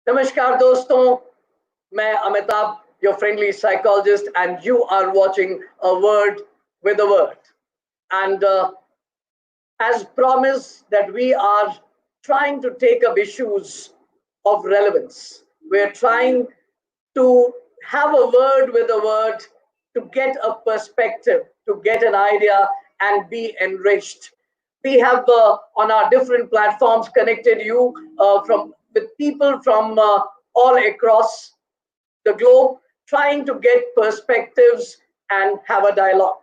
नमस्कार दोस्तों, मैं Amitabh, your friendly psychologist, and you are watching A Word with a Word. And as promised that we are trying to take up issues of relevance. We're trying to have a word with a word to get a perspective, to get an idea and be enriched. We have on our different platforms connected you from with people from all across the globe, trying to get perspectives and have a dialogue.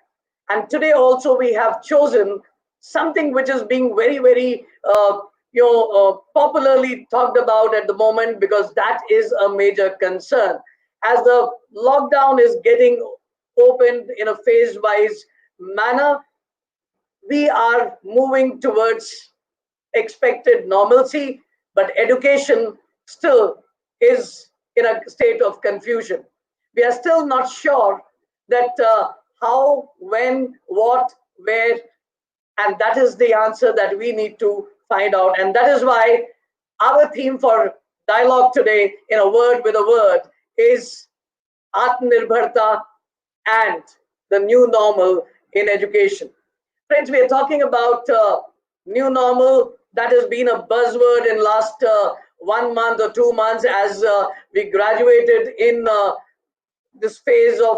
And today also we have chosen something which is being very popularly talked about at the moment, because that is a major concern. As the lockdown is getting opened in a phase-wise manner, we are moving towards expected normalcy, but education still is in a state of confusion. We are still not sure that how, when, what, where, and that is the answer that we need to find out. And that is why our theme for dialogue today, in a word with a word, is Aatmnirbharta and the new normal in education. Friends, we are talking about new normal. That has been a buzzword in last 1 month or 2 months as we graduated in this phase of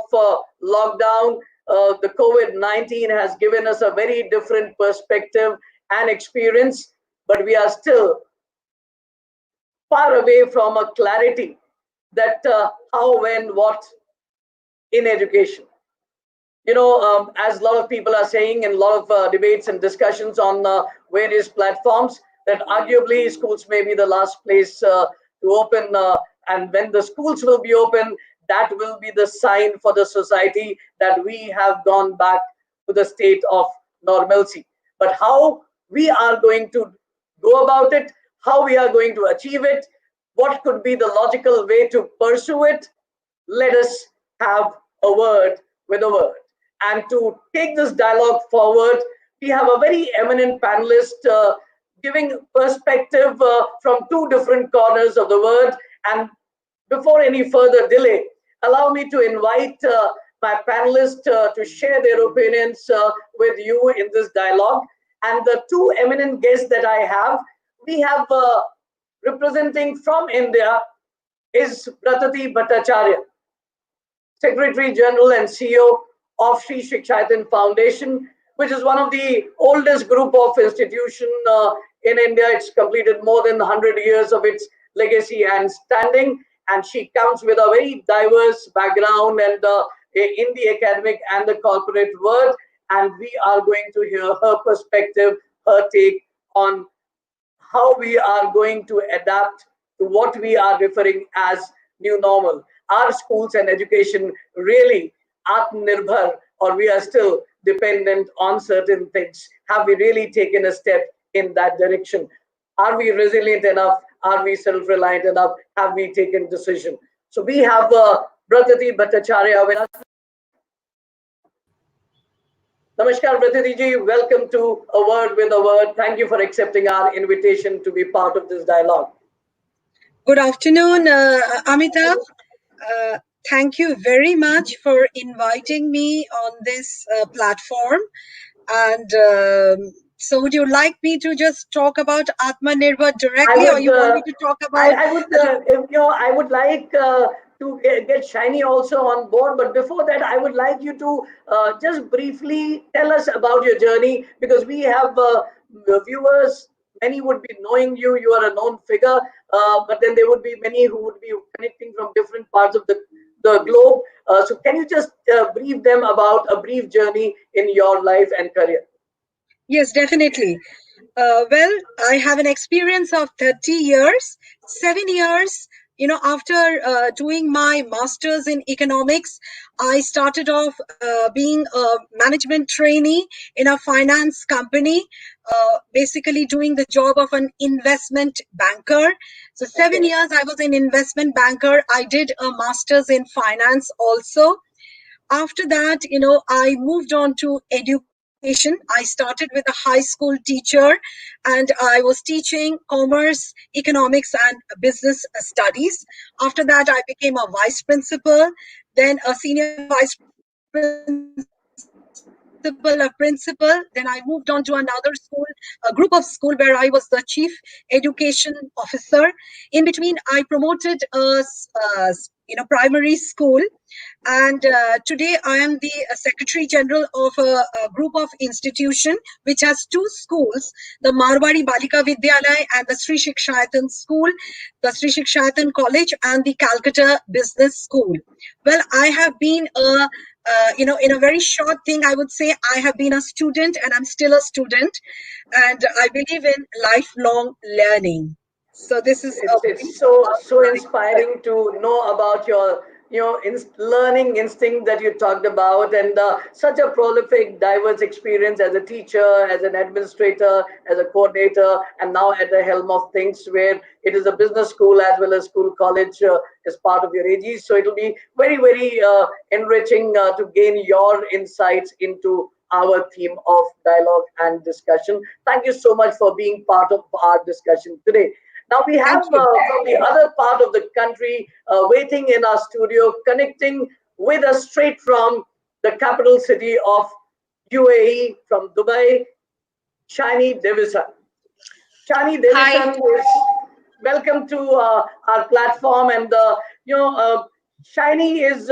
lockdown. The COVID-19 has given us a very different perspective and experience, but we are still far away from a clarity that how, when, what in education. As a lot of people are saying in a lot of debates and discussions on various platforms, that arguably schools may be the last place to open, and when the schools will be open, that will be the sign for the society that we have gone back to the state of normalcy. But how we are going to go about it, how we are going to achieve it, what could be the logical way to pursue it, let us have a word with a word. And to take this dialogue forward, we have a very eminent panelist giving perspective from two different corners of the world. And before any further delay, allow me to invite my panelists to share their opinions with you in this dialogue. And the two eminent guests that I have, we have representing from India is Bratati Bhattacharyya, Secretary General and CEO of Shikshayatan Foundation, which is one of the oldest group of institution in India. It's completed more than 100 years of its legacy and standing, and she comes with a very diverse background and in the academic and the corporate world, and we are going to hear her perspective, her take on how we are going to adapt to what we are referring as new normal. Are schools and education really Aatmnirbhar, or we are still dependent on certain things? Have we really taken a step in that direction? Are we resilient enough? Are we self-reliant enough? Have we taken decision? So we have Bratati Bhattacharya with us. Namaskar, Bratati ji. Welcome to A Word with a Word. Thank you for accepting our invitation to be part of this dialogue. Good afternoon, Amitabh. Thank you very much for inviting me on this platform. And so would you like me to just talk about Aatmnirbhar directly, or you want me to talk about... I would like to get Shiny also on board, but before that, I would like you to just briefly tell us about your journey, because we have viewers. Many would be knowing you. You are a known figure, but then there would be many who would be connecting from different parts of the globe. So can you just brief them about a brief journey in your life and career? Yes, definitely. Well, I have an experience of 30 years, 7 years. After doing my master's in economics, I started off being a management trainee in a finance company, basically doing the job of an investment banker. So 7 years I was an investment banker. I did a master's in finance also. After that, I moved on to education. education. I started with a high school teacher, and I was teaching commerce, economics, and business studies. After that, I became a vice principal, then a senior vice principal, a principal. Then I moved on to another school, a group of school where I was the chief education officer. In between, I promoted primary school, and today I am the secretary general of a group of institution which has two schools, the Marwari Balika Vidyalaya and the Sri Shikshayatan school, the Sri Shikshayatan college, and the Calcutta business school. Well, I have been in a very short thing, I would say I have been a student and I'm still a student, and I believe in lifelong learning. So this is a brief It's so about my. inspiring to know about your learning instinct that you talked about, and such a prolific diverse experience as a teacher, as an administrator, as a coordinator, and now at the helm of things where it is a business school as well as school college as part of your AGs. So it'll be very enriching to gain your insights into our theme of dialogue and discussion. Thank you so much for being part of our discussion today. Now we have Thank you. from the other part of the country waiting in our studio, connecting with us straight from the capital city of UAE, from Dubai, Shani Davison. Shani Hi. Davison is welcome to our platform, and Shani is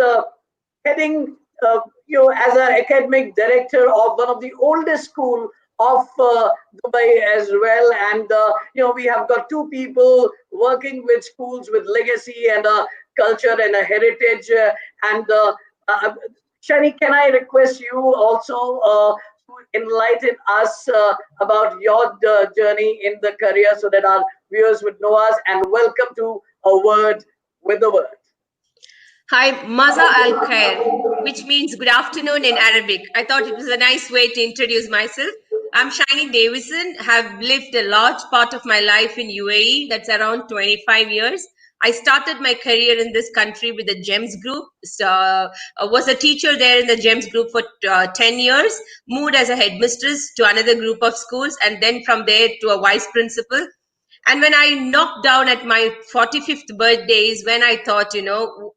heading as an academic director of one of the oldest school of Dubai as well, and we have got two people working with schools with legacy and a culture and a heritage, and uh, Shani, can I request you also to enlighten us about your journey in the career so that our viewers would know us, and welcome to A Word with the Word. Hi, Maza Al Khair, which means good afternoon in Arabic. I thought it was a nice way to introduce myself. I'm Shani Davison, have lived a large part of my life in UAE, that's around 25 years. I started my career in this country with the GEMS group. So, was a teacher there in the GEMS group for 10 years, moved as a headmistress to another group of schools, and then from there to a vice principal. And when I knocked down at my 45th birthday is when I thought,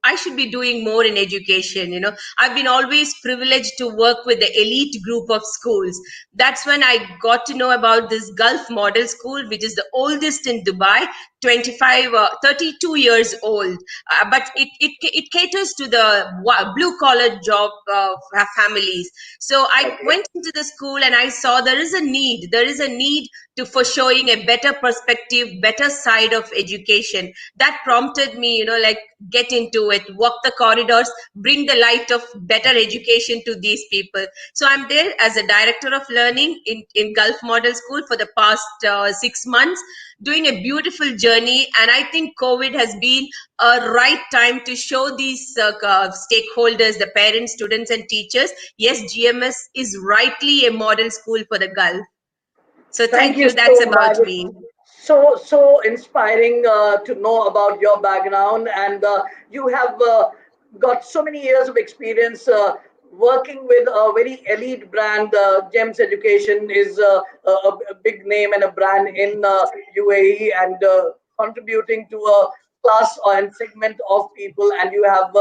I should be doing more in education. I've been always privileged to work with the elite group of schools. That's when I got to know about this Gulf Model School, which is the oldest in Dubai, 32 years old. But it caters to the blue collar job families. So I Okay. went into the school and I saw there is a need. There is a need for showing a better perspective, better side of education. That prompted me, like get into it, walk the corridors, bring the light of better education to these people. So I'm there as a director of learning in Gulf Model School for the past 6 months, doing a beautiful journey. And I think COVID has been a right time to show these stakeholders, the parents, students, and teachers, yes, GMS is rightly a model school for the Gulf. So Thank thank you you. That's so about much. me. So inspiring to know about your background, and you have got so many years of experience working with a very elite brand. Gems Education is a big name and a brand in UAE, and contributing to a class and segment of people. And you have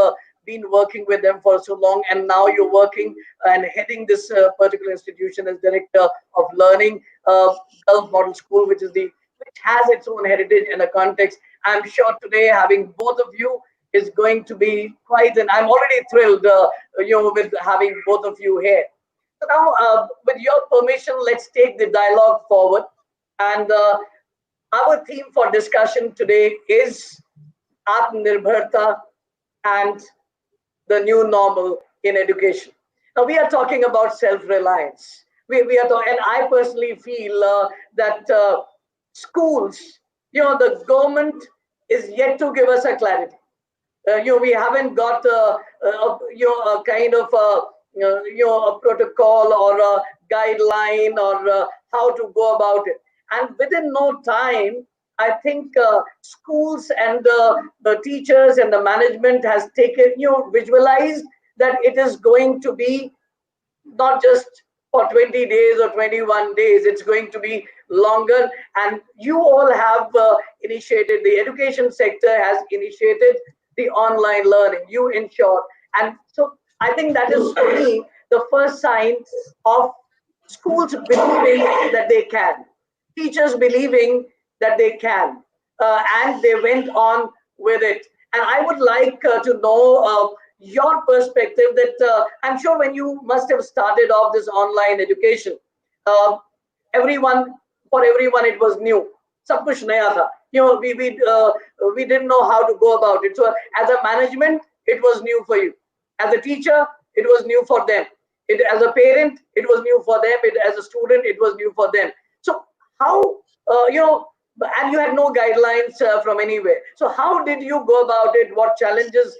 been working with them for so long, and now you're working and heading this particular institution as director of learning. Gulf Model School, which has its own heritage and a context. I'm sure today having both of you is going to be quite, and I'm already thrilled, with having both of you here. So now, with your permission, let's take the dialogue forward. And our theme for discussion today is Aatmnirbharta and the new normal in education. Now, we are talking about self reliance. We are talking, and I personally feel that schools, the government is yet to give us a clarity. We haven't got a kind of a protocol or a guideline or how to go about it. And within no time, I think schools and the teachers and the management has taken, visualized that it is going to be not just for 20 days or 21 days. It's going to be longer. And you all have initiated, the education sector has initiated the online learning, you in short. And so I think that is for me the first sign of schools believing that they can, teachers believing that they can, and they went on with it. And I would like to know your perspective that I'm sure when you must have started off this online education, uh, everyone, for everyone it was new. सब कुछ नया था. We didn't know how to go about it. So as a management, it was new for you. As a teacher, it was new for them. As a parent, it was new for them. As a student, it was new for them. So how, and you had no guidelines from anywhere. So how did you go about it? What challenges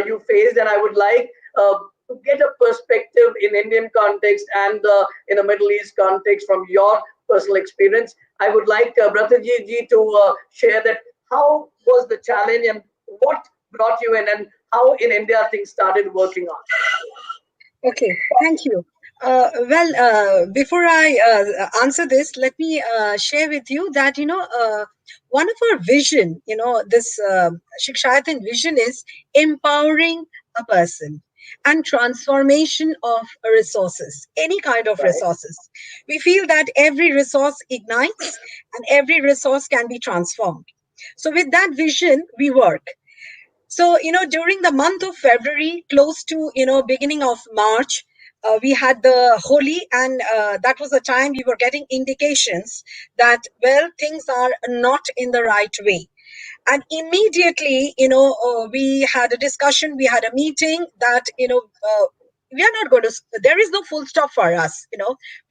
you faced? And I would like to get a perspective in Indian context and in a Middle East context from your personal experience. I would like Bratati ji to share that how was the challenge and what brought you in, and how in India things started working on. Okay, thank you. Before I answer this, let me share with you that one of our vision, this Shikshayatan vision is empowering a person and transformation of resources, any kind of Right, resources. We feel that every resource ignites and every resource can be transformed. So with that vision, we work. So, during the month of February, close to, beginning of March, we had the Holi, and that was the time we were getting indications that, well, things are not in the right way. And immediately, we had a discussion, we had a meeting that, we are not going to, there is no full stop for us,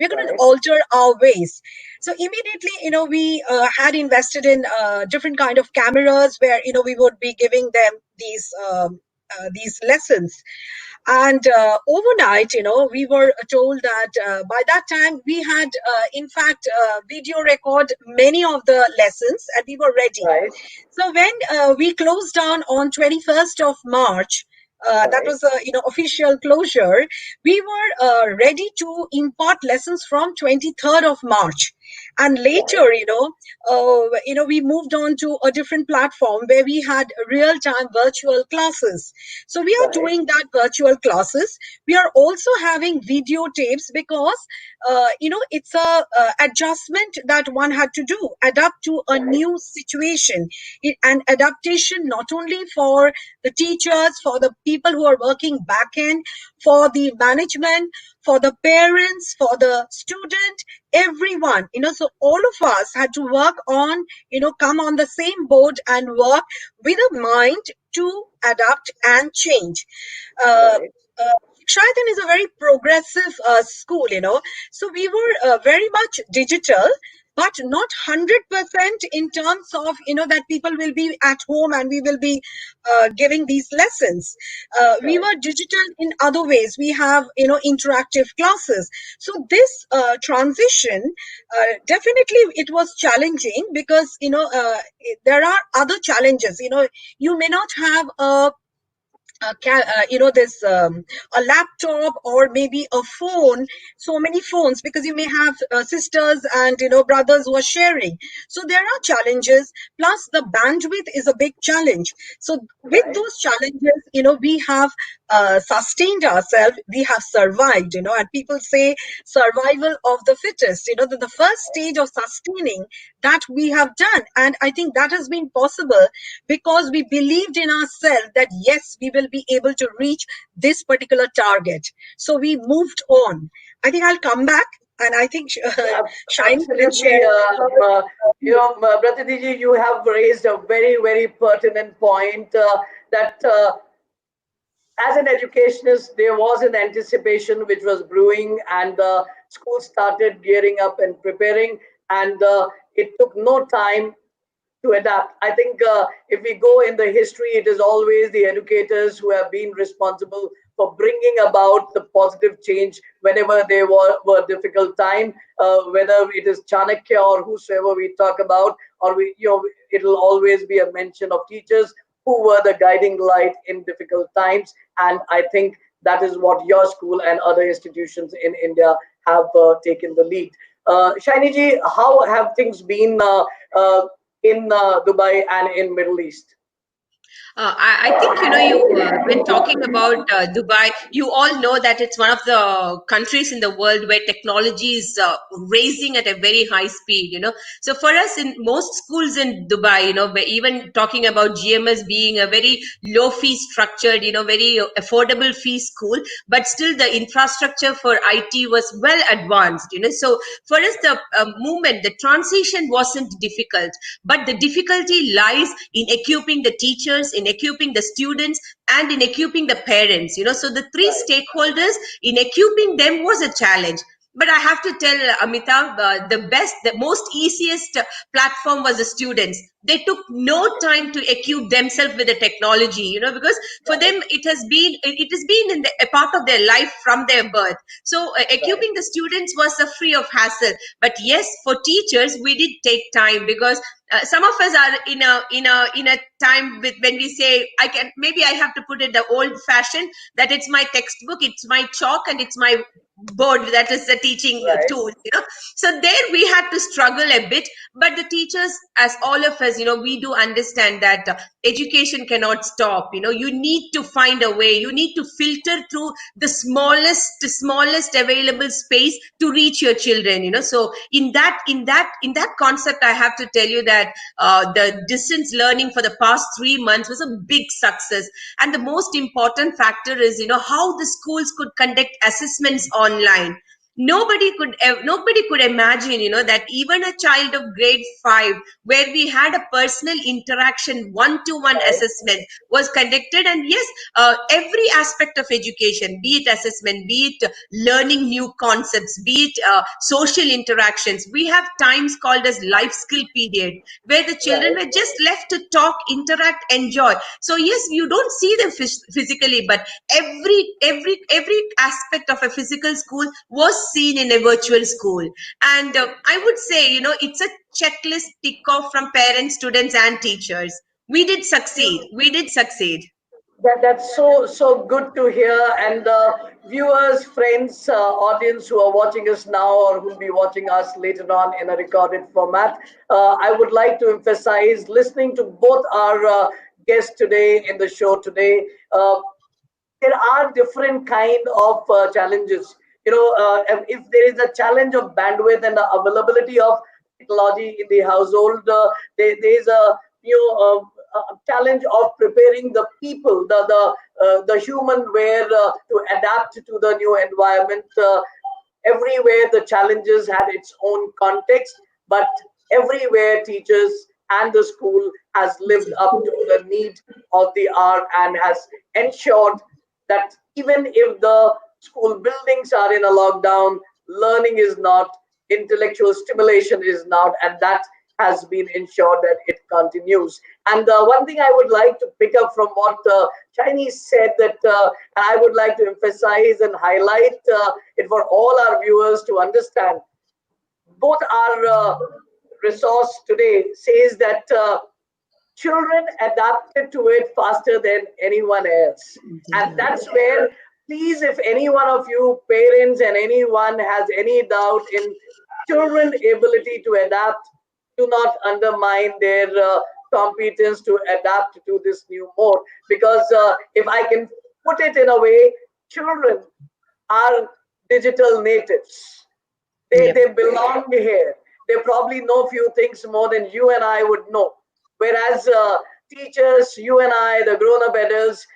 we're going to right, alter our ways. So immediately, we had invested in different kind of cameras where, we would be giving them these lessons. And overnight, we were told that by that time we had, in fact, video record many of the lessons and we were ready. right, So when we closed down on 21st of March, that right, was a official closure. We were ready to impart lessons from 23rd of March, and right, later, we moved on to a different platform where we had real-time virtual classes. So we are right, doing that virtual classes. We are also having videotapes because it's a adjustment that one had to do, adapt to a right, new situation. An adaptation not only for the teachers, for the people who are working back end, for the management, for the parents, for the student, everyone, so all of us had to work on, come on the same boat and work with a mind to adapt and change. uh, right, uh, Shaitan is a very progressive school, so we were very much digital, but not 100% in terms of, that people will be at home and we will be giving these lessons. We right, were digital in other ways. We have, interactive classes. So this transition, definitely it was challenging because, there are other challenges. You may not have this a laptop or maybe a phone, so many phones, because you may have sisters and brothers who are sharing. So there are challenges, plus the bandwidth is a big challenge. So with right, those challenges, we have sustained ourselves, we have survived, and people say survival of the fittest, the first stage of sustaining that we have done. And I think that has been possible because we believed in ourselves that yes, we will be able to reach this particular target. So we moved on. I think I'll come back, and I think Shiny can absolutely. share her. Bratati ji, you have raised a very, very pertinent point that as an educationist, there was an anticipation which was brewing, and schools started gearing up and preparing, and it took no time to adapt. I think if we go in the history, it is always the educators who have been responsible for bringing about the positive change whenever there were difficult time, whether it is Chanakya or whosoever we talk about, or it'll always be a mention of teachers who were the guiding light in difficult times. And I think that is what your school and other institutions in India have taken the lead. Shaini ji, how have things been in Dubai and in Middle East? I think, when talking about Dubai, you all know that it's one of the countries in the world where technology is raising at a very high speed. So for us, in most schools in Dubai, where even talking about GMS being a very low fee structured, very affordable fee school, but still the infrastructure for IT was well advanced. So for us, the transition wasn't difficult, but the difficulty lies in equipping the teachers, in equipping the students, and in equipping the parents. So the three Right, stakeholders, in equipping them was a challenge. But I have to tell Amitabh, the most easiest platform was the students. They took no time to equip themselves with the technology, because for right, them it has been a part of their life from their birth. So right, equipping the students was a free of hassle. But yes, for teachers, we did take time, because some of us are in a time with, when we say, I have to put it the old fashioned, that it's my textbook, it's my chalk, and it's my board, that is the teaching right, tool. So there we had to struggle a bit. But the teachers, as all of us, we do understand that education cannot stop. You need to find a way, you need to filter through the smallest available space to reach your children. So in that concept, I have to tell you that the distance learning for the past 3 months was a big success. And the most important factor is, how the schools could conduct assessments online. Nobody could imagine, that even a child of grade 5, where we had a personal interaction, one-to-one right, assessment was conducted. And yes, every aspect of education, be it assessment, be it learning new concepts, be it social interactions, we have times called as life skill period, where the children right. were just left to talk, interact, enjoy. So yes, you don't see them physically, but every aspect of a physical school was seen in a virtual school. And I would say, it's a checklist tick off from parents, students, and teachers. We did succeed. That's so good to hear. And viewers, friends, audience who are watching us now or who will be watching us later on in a recorded format, I would like to emphasize listening to both our guests today in the show today. There are different kind of challenges. If there is a challenge of bandwidth and the availability of technology in the household, there is a challenge of preparing the people, the human where to adapt to the new environment. Everywhere the challenges had its own context, but everywhere teachers and the school has lived up to the need of the hour and has ensured that even if the school buildings are in a lockdown, learning is not, intellectual stimulation is not, and that has been ensured that it continues. And one thing I would like to pick up from what Chinese said, that I would like to emphasize and highlight it for all our viewers to understand. Both our resource today says that children adapted to it faster than anyone else. And that's where, please, if any one of you parents and anyone has any doubt in children ability to adapt, do not undermine their competence to adapt to this new mode. Because if I can put it in a way, children are digital natives. Yep. They belong here. They probably know few things more than you and I would know. Whereas teachers, you and I, the grown-up adults,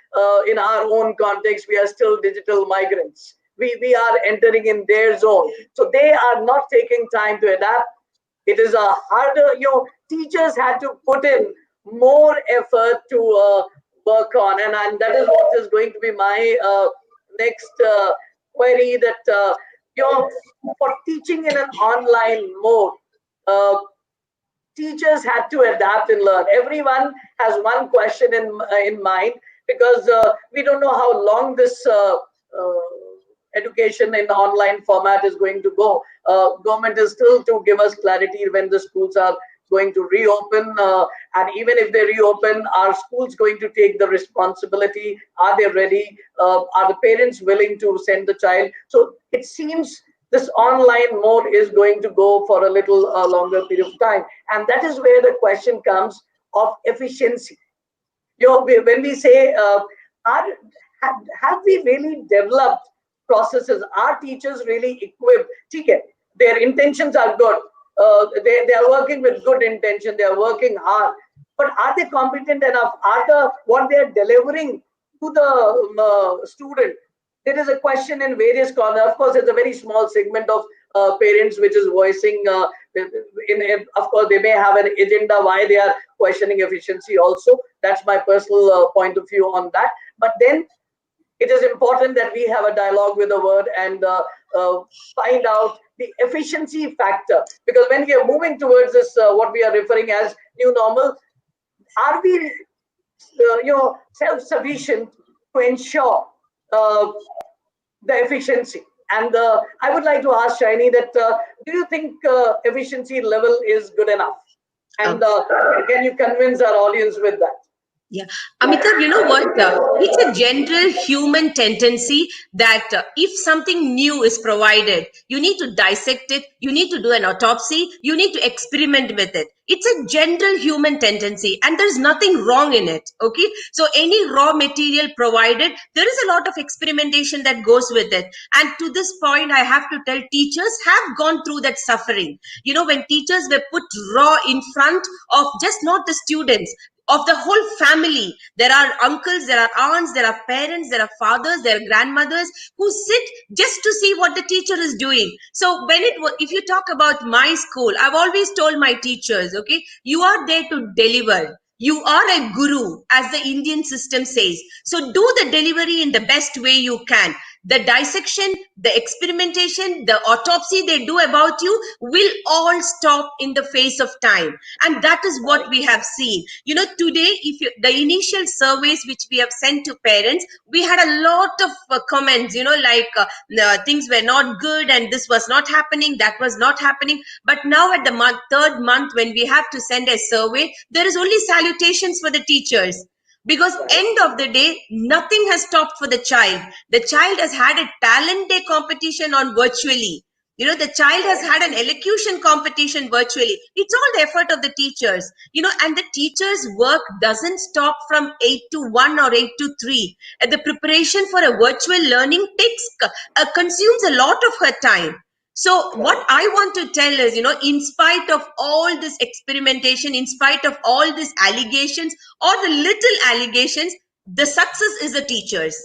in our own context, we are still digital migrants. We are entering in their zone. So they are not taking time to adapt. It is a harder, teachers had to put in more effort to work on. And that is what is going to be my next query, that, for teaching in an online mode, uh, teachers had to adapt and learn. Everyone has one question in mind, because we don't know how long this education in the online format is going to go. Government is still to give us clarity when the schools are going to reopen, and even if they reopen, are schools going to take the responsibility? Are they ready? Are the parents willing to send the child? So it seems this online mode is going to go for a little longer period of time. And that is where the question comes of efficiency. When we say, are, have we really developed processes? Are teachers really equipped? Okay, their intentions are good. They are working with good intention. They are working hard. But are they competent enough? What they are delivering to the student? There is a question in various corners. Of course, it's a very small segment of parents which is voicing. Of course, they may have an agenda why they are questioning efficiency. Also, that's my personal point of view on that. But then it is important that we have a dialogue with the word and find out the efficiency factor, because when we are moving towards this, what we are referring as new normal, are we self-sufficient to ensure the efficiency? And I would like to ask Shiny that do you think efficiency level is good enough? And can you convince our audience with that? Yeah, Amitabh, you know what? It's a general human tendency that if something new is provided, you need to dissect it, you need to do an autopsy, you need to experiment with it. It's a general human tendency, and there's nothing wrong in it. Okay, so any raw material provided, there is a lot of experimentation that goes with it. And to this point, I have to tell, teachers have gone through that suffering. You know, when teachers were put raw in front of just not the students, of the whole family. There are uncles, there are aunts, there are parents, there are fathers, there are grandmothers who sit just to see what the teacher is doing. So if you talk about my school, I've always told my teachers, okay, you are there to deliver. You are a guru, as the Indian system says. So do the delivery in the best way you can. The dissection, the experimentation, the autopsy they do about you will all stop in the face of time. And that is what we have seen. You know, today, the initial surveys which we have sent to parents, we had a lot of comments, you know, like things were not good and this was not happening, that was not happening. But now at the third month, when we have to send a survey, there is only salutations for the teachers. Because end of the day, nothing has stopped for the child. The child has had a talent day competition on virtually. You know, the child has had an elocution competition virtually. It's all the effort of the teachers. You know, and the teacher's work doesn't stop from 8 to 1 or 8 to 3. And the preparation for a virtual learning consumes a lot of her time. So what I want to tell is, you know, in spite of all this experimentation, in spite of all these allegations or the little allegations, the success is the teachers.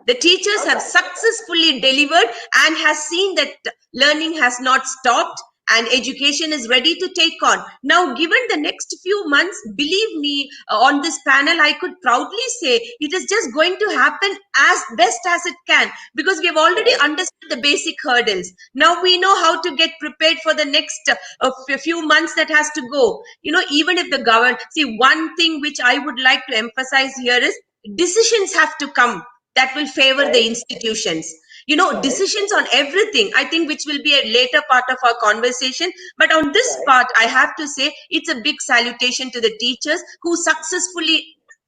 The teachers have successfully delivered and has seen that learning has not stopped and education is ready to take on. Now, given the next few months, believe me, on this panel, I could proudly say it is just going to happen as best as it can, because we have already understood the basic hurdles. Now we know how to get prepared for the next few months that has to go. You know, even if the government, see, one thing which I would like to emphasize here is decisions have to come that will favor the institutions. You know, decisions on everything, I think, which will be a later part of our conversation. But on this part, I have to say it's a big salutation to the teachers who successfully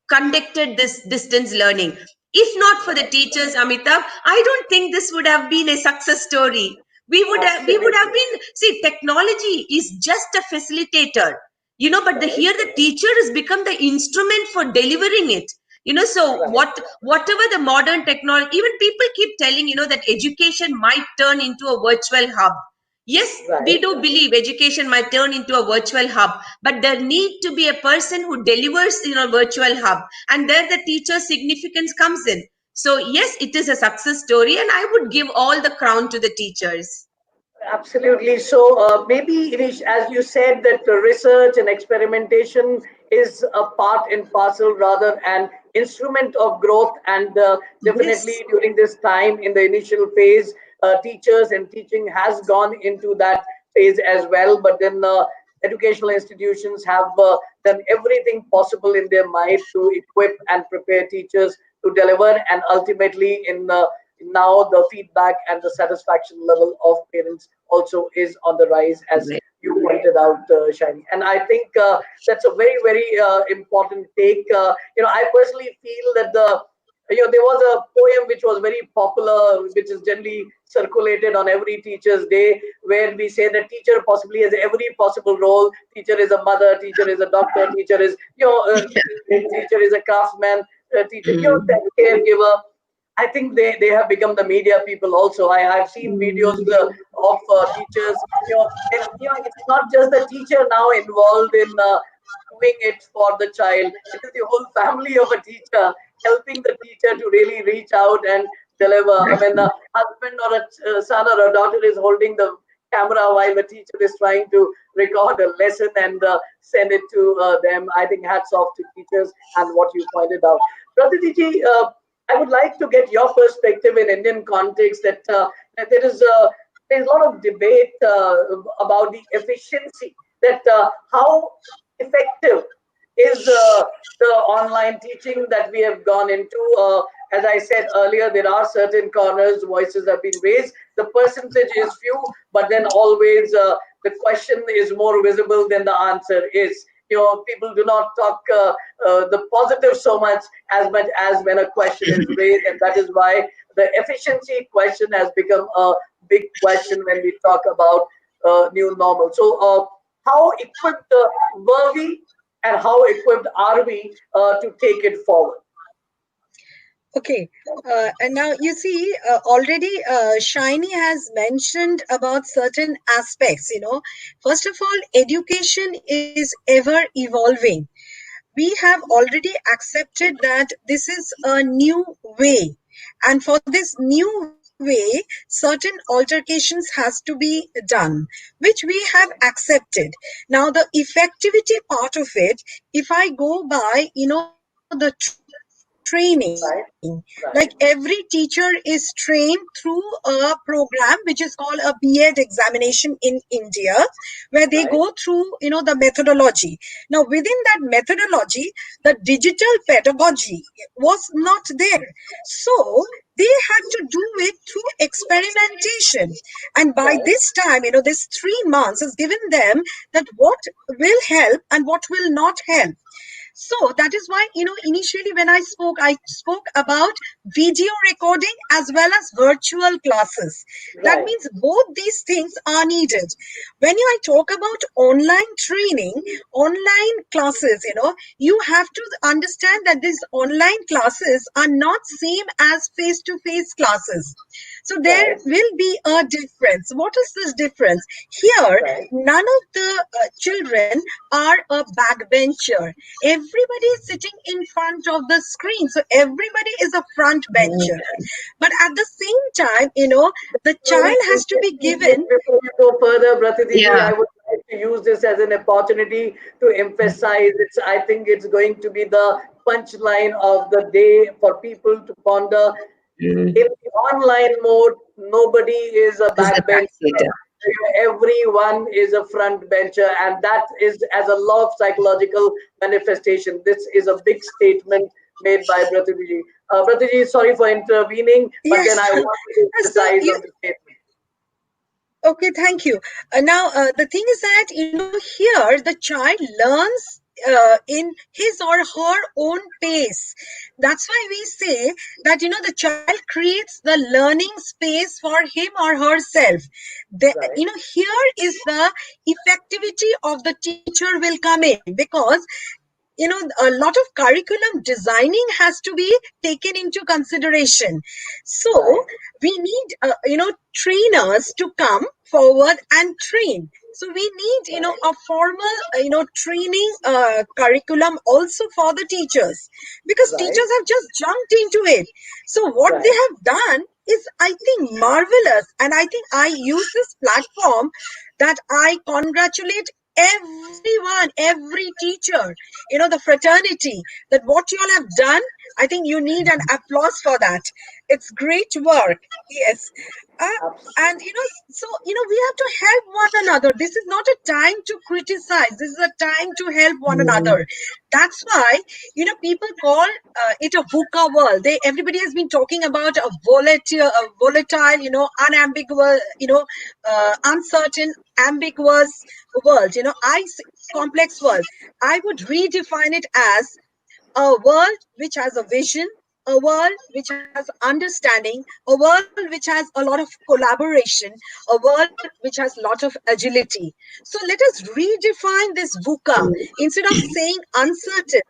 conducted this distance learning. If not for the teachers, Amitabh, I don't think this would have been a success story. We would have been, see, technology is just a facilitator, you know, but here the teacher has become the instrument for delivering it. You know, so whatever the modern technology, even people keep telling, you know, that education might turn into a virtual hub. Yes, we do believe education might turn into a virtual hub, but there need to be a person who delivers in a virtual hub, and there the teacher's significance comes in. So yes, it is a success story, and I would give all the crown to the teachers. Absolutely. So maybe, Irish, as you said, that research and experimentation is a part and parcel, rather an instrument of growth. And definitely during this time in the initial phase, teachers and teaching has gone into that phase as well. But then educational institutions have done everything possible in their might to equip and prepare teachers to deliver. And ultimately, in now the feedback and the satisfaction level of parents also is on the rise, as you pointed out, Shiny. And I think that's a very, very important take. You know, I personally feel that There was a poem which was very popular, which is generally circulated on every teacher's day, where we say that teacher possibly has every possible role. Teacher is a mother, teacher is a doctor, teacher is, teacher is a craftsman, teacher, caregiver. I think they have become the media people also. I've seen videos of teachers. It's not just the teacher now involved in doing it for the child. It is the whole family of a teacher helping the teacher to really reach out and deliver. I mean, a husband or a son or a daughter is holding the camera while the teacher is trying to record a lesson and send it to them. I think hats off to teachers and what you pointed out. Bratati ji, I would like to get your perspective in Indian context that there's a lot of debate about the efficiency, that how effective is the online teaching that we have gone into. As I said earlier, there are certain corners, voices have been raised. The percentage is few, but then always the question is more visible than the answer is. People do not talk the positive so much as when a question is raised, and that is why the efficiency question has become a big question when we talk about new normal. So, how equipped were we, and how equipped are we to take it forward? Okay, and now you see, already Shiny has mentioned about certain aspects. First of all, education is ever evolving. We have already accepted that this is a new way, and for this new way certain altercations has to be done, which we have accepted. Now the effectivity part of it, if I go by the training, like every Right, teacher is right, trained through a program which is called a B.Ed examination in India, where they go through right, the methodology. Now within that methodology, the digital pedagogy was not there, so they had to do it through experimentation. And by right, this time, this 3 months has given them that what will help and what will not help. So that is why, initially when I spoke about video recording as well as virtual classes. That right, means both these things are needed. When I talk about online training, online classes, you have to understand that these online classes are not same as face-to-face classes. So there right, will be a difference. What is this difference? Here, right. none of the children are a backbencher. Everybody is sitting in front of the screen. So everybody is a front bencher. But at the same time, the child has to be given. Before you go further, Bratati, Yeah. I would like to use this as an opportunity to emphasize it's. I think it's going to be the punchline of the day for people to ponder. In Mm. the online mode, nobody is a Is the backbencher. backseater. Everyone is a front bencher, and that is as a law of psychological manifestation. This is a big statement made by Bratiji. Bratiji, sorry for intervening, but then Yes. I want to So emphasize you, on the statement. okay, thank you. Now, the thing is that, here the child learns in his or her own pace. That's why we say that, the child creates the learning space for him or herself. Right, Here is the effectivity of the teacher will come in, because a lot of curriculum designing has to be taken into consideration. So right, we need trainers to come forward and train. So we need right, a formal training curriculum also for the teachers, because right, teachers have just jumped into it. So what they right, have done is, I think, marvelous, and I think I use this platform that I congratulate everyone, every teacher, the fraternity, that what you all have done. I think you need an applause for that. It's great work. Yes. Uh, and absolutely. so we have to help one another. This is not a time to criticize. This is a time to help one another. That's why people call it a VUCA world. Everybody has been talking about a volatile, unambiguous, uncertain, ambiguous world. Complex world. I would redefine it as a world which has a vision, a world which has understanding, a world which has a lot of collaboration, a world which has a lot of agility. So let us redefine this VUCA. Instead of saying uncertain,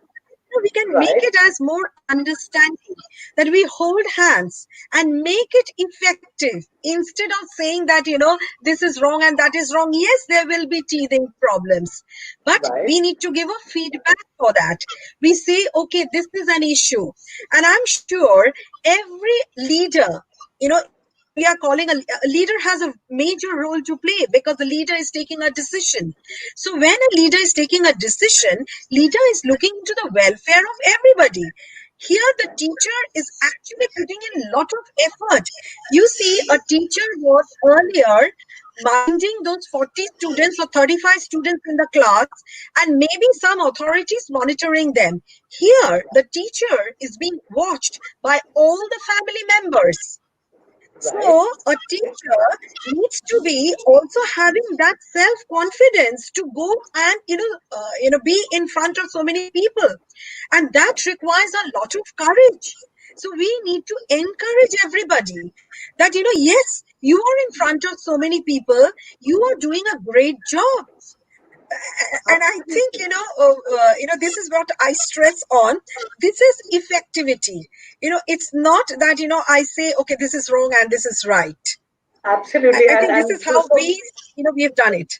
we can make Right, it as more understanding, that we hold hands and make it effective instead of saying that, this is wrong and that is wrong. Yes, there will be teething problems, but right, we need to give a feedback for that. We say, okay, this is an issue. And I'm sure every leader, if we are calling a leader has a major role to play, because the leader is taking a decision. So when a leader is taking a decision, leader is looking into the welfare of everybody. Here the teacher is actually putting in a lot of effort. You see, a teacher was earlier minding those 40 students or 35 students in the class, and maybe some authorities monitoring them. Here the teacher is being watched by all the family members. right. So a teacher needs to be also having that self confidence to go and be in front of so many people, and that requires a lot of courage. So we need to encourage everybody that, yes, you are in front of so many people, you are doing a great job. And I think, Absolutely. this is what I stress on. This is effectivity. It's not that, I say, okay, this is wrong and this is right. Absolutely. I think this And is how we have done it.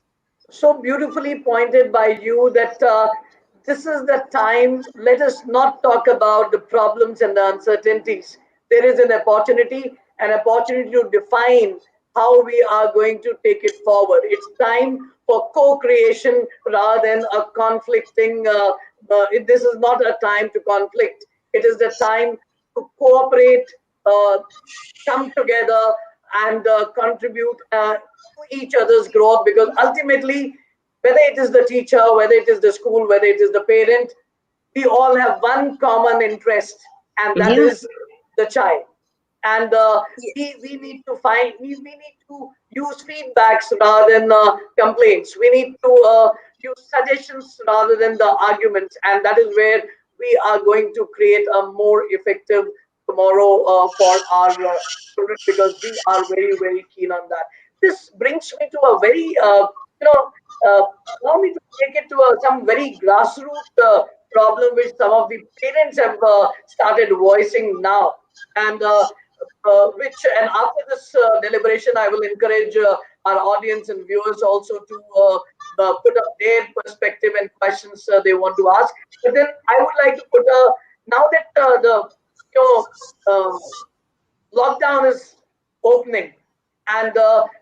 so beautifully pointed by you that this is the time. Let us not talk about the problems and the uncertainties. There is an opportunity to define how we are going to take it forward. It's time for co-creation rather than a conflicting. This is not a time to conflict. It is the time to cooperate, uh, come together, and contribute to each other's growth, because ultimately, whether it is the teacher, whether it is the school, whether it is the parent, we all have one common interest, and that Yeah. is the child. And Yes. we need to we need to use feedbacks rather than complaints. We need to use suggestions rather than the arguments, and that is where we are going to create a more effective tomorrow for our children, because we are very, very keen on that. This brings me to a very you know uh, allow me to take it to some very grassroots problem which some of the parents have started voicing now. And which, and after this deliberation, I will encourage our audience and viewers also to put up their perspective and questions they want to ask. But then I would like to put now that the you know um, lockdown is opening, and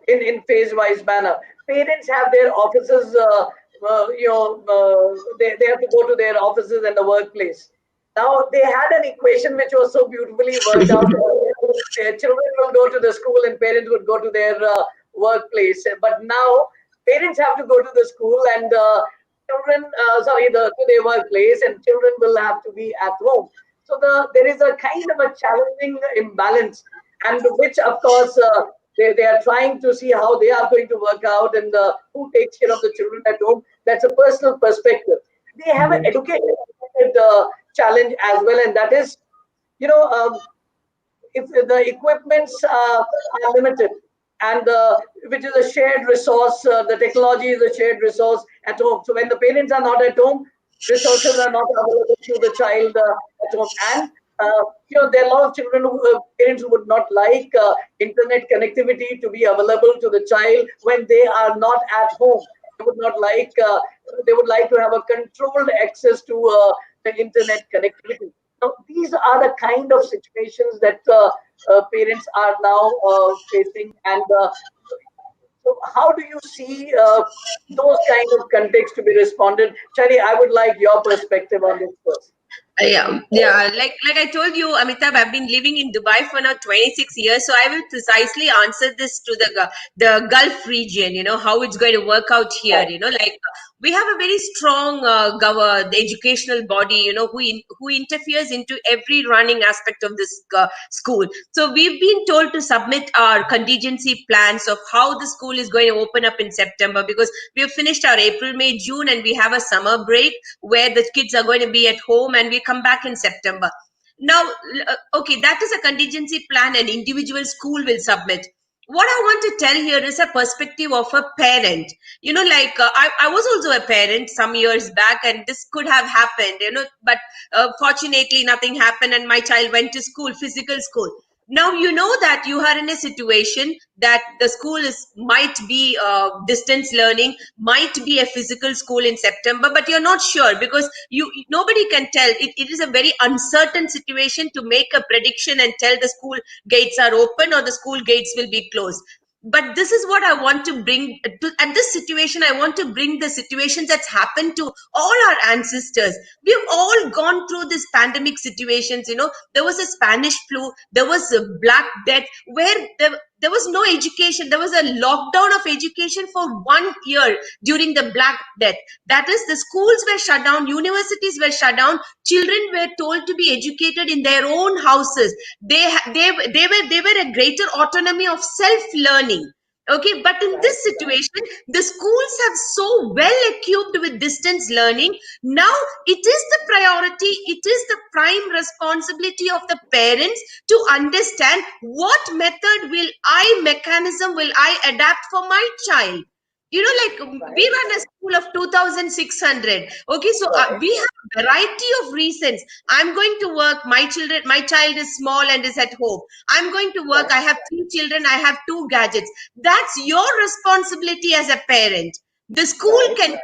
in phase wise manner, parents have their offices. They have to go to their offices and the workplace. Now they had an equation which was so beautifully worked out. Their children will go to the school and parents would go to their workplace. But now parents have to go to the school, and to their workplace, and children will have to be at home. So there is a kind of a challenging imbalance, and which of course they are trying to see how they are going to work out, and who takes care of the children at home. That's a personal perspective. They have an education challenge as well, and that is, you know, if the equipments are limited, and which is a shared resource, the technology is a shared resource at home. So when the parents are not at home, resources are not available to the child at home. And there are a lot of children parents who would not like internet connectivity to be available to the child when they are not at home. They would not like they would like to have a controlled access to the internet connectivity. Now, these are the kind of situations that parents are now facing. And so how do you see those kind of contexts to be responded? Chari, I would like your perspective on this first. Yeah. Like I told you, Amitabh, I've been living in Dubai for now 26 years, so I will precisely answer this to the Gulf region. How it's going to work out here. Right. Like we have a very strong educational body. Who interferes into every running aspect of this school. So we've been told to submit our contingency plans of how the school is going to open up in September, because we have finished our April, May, June, and we have a summer break where the kids are going to be at home, and we come back in September. Now, okay, that is a contingency plan an individual school will submit. What I want to tell here is a perspective of a parent. I was also a parent some years back, and this could have happened, but fortunately nothing happened, and my child went to school, physical school. Now you know that you are in a situation that the school might be distance learning, might be a physical school in September, but you're not sure because nobody can tell. It is a very uncertain situation to make a prediction and tell the school gates are open or the school gates will be closed. But this is what I want to bring to at this situation. I want to bring the situations that's happened to all our ancestors. We've all gone through this pandemic situations. There was a Spanish flu, there was a Black Death, where there was no education. There was a lockdown of education for 1 year during the Black Death. That is, the schools were shut down, universities were shut down, children were told to be educated in their own houses. They were a greater autonomy of self learning. Okay, but in this situation, the schools have so well equipped with distance learning. Now it is the priority, it is the prime responsibility of the parents to understand what mechanism will I adapt for my child. We run a school of 2,600. Okay, so we have a variety of reasons. I'm going to work. My child is small and is at home. I'm going to work. I have 3 children. I have 2 gadgets. That's your responsibility as a parent. The school can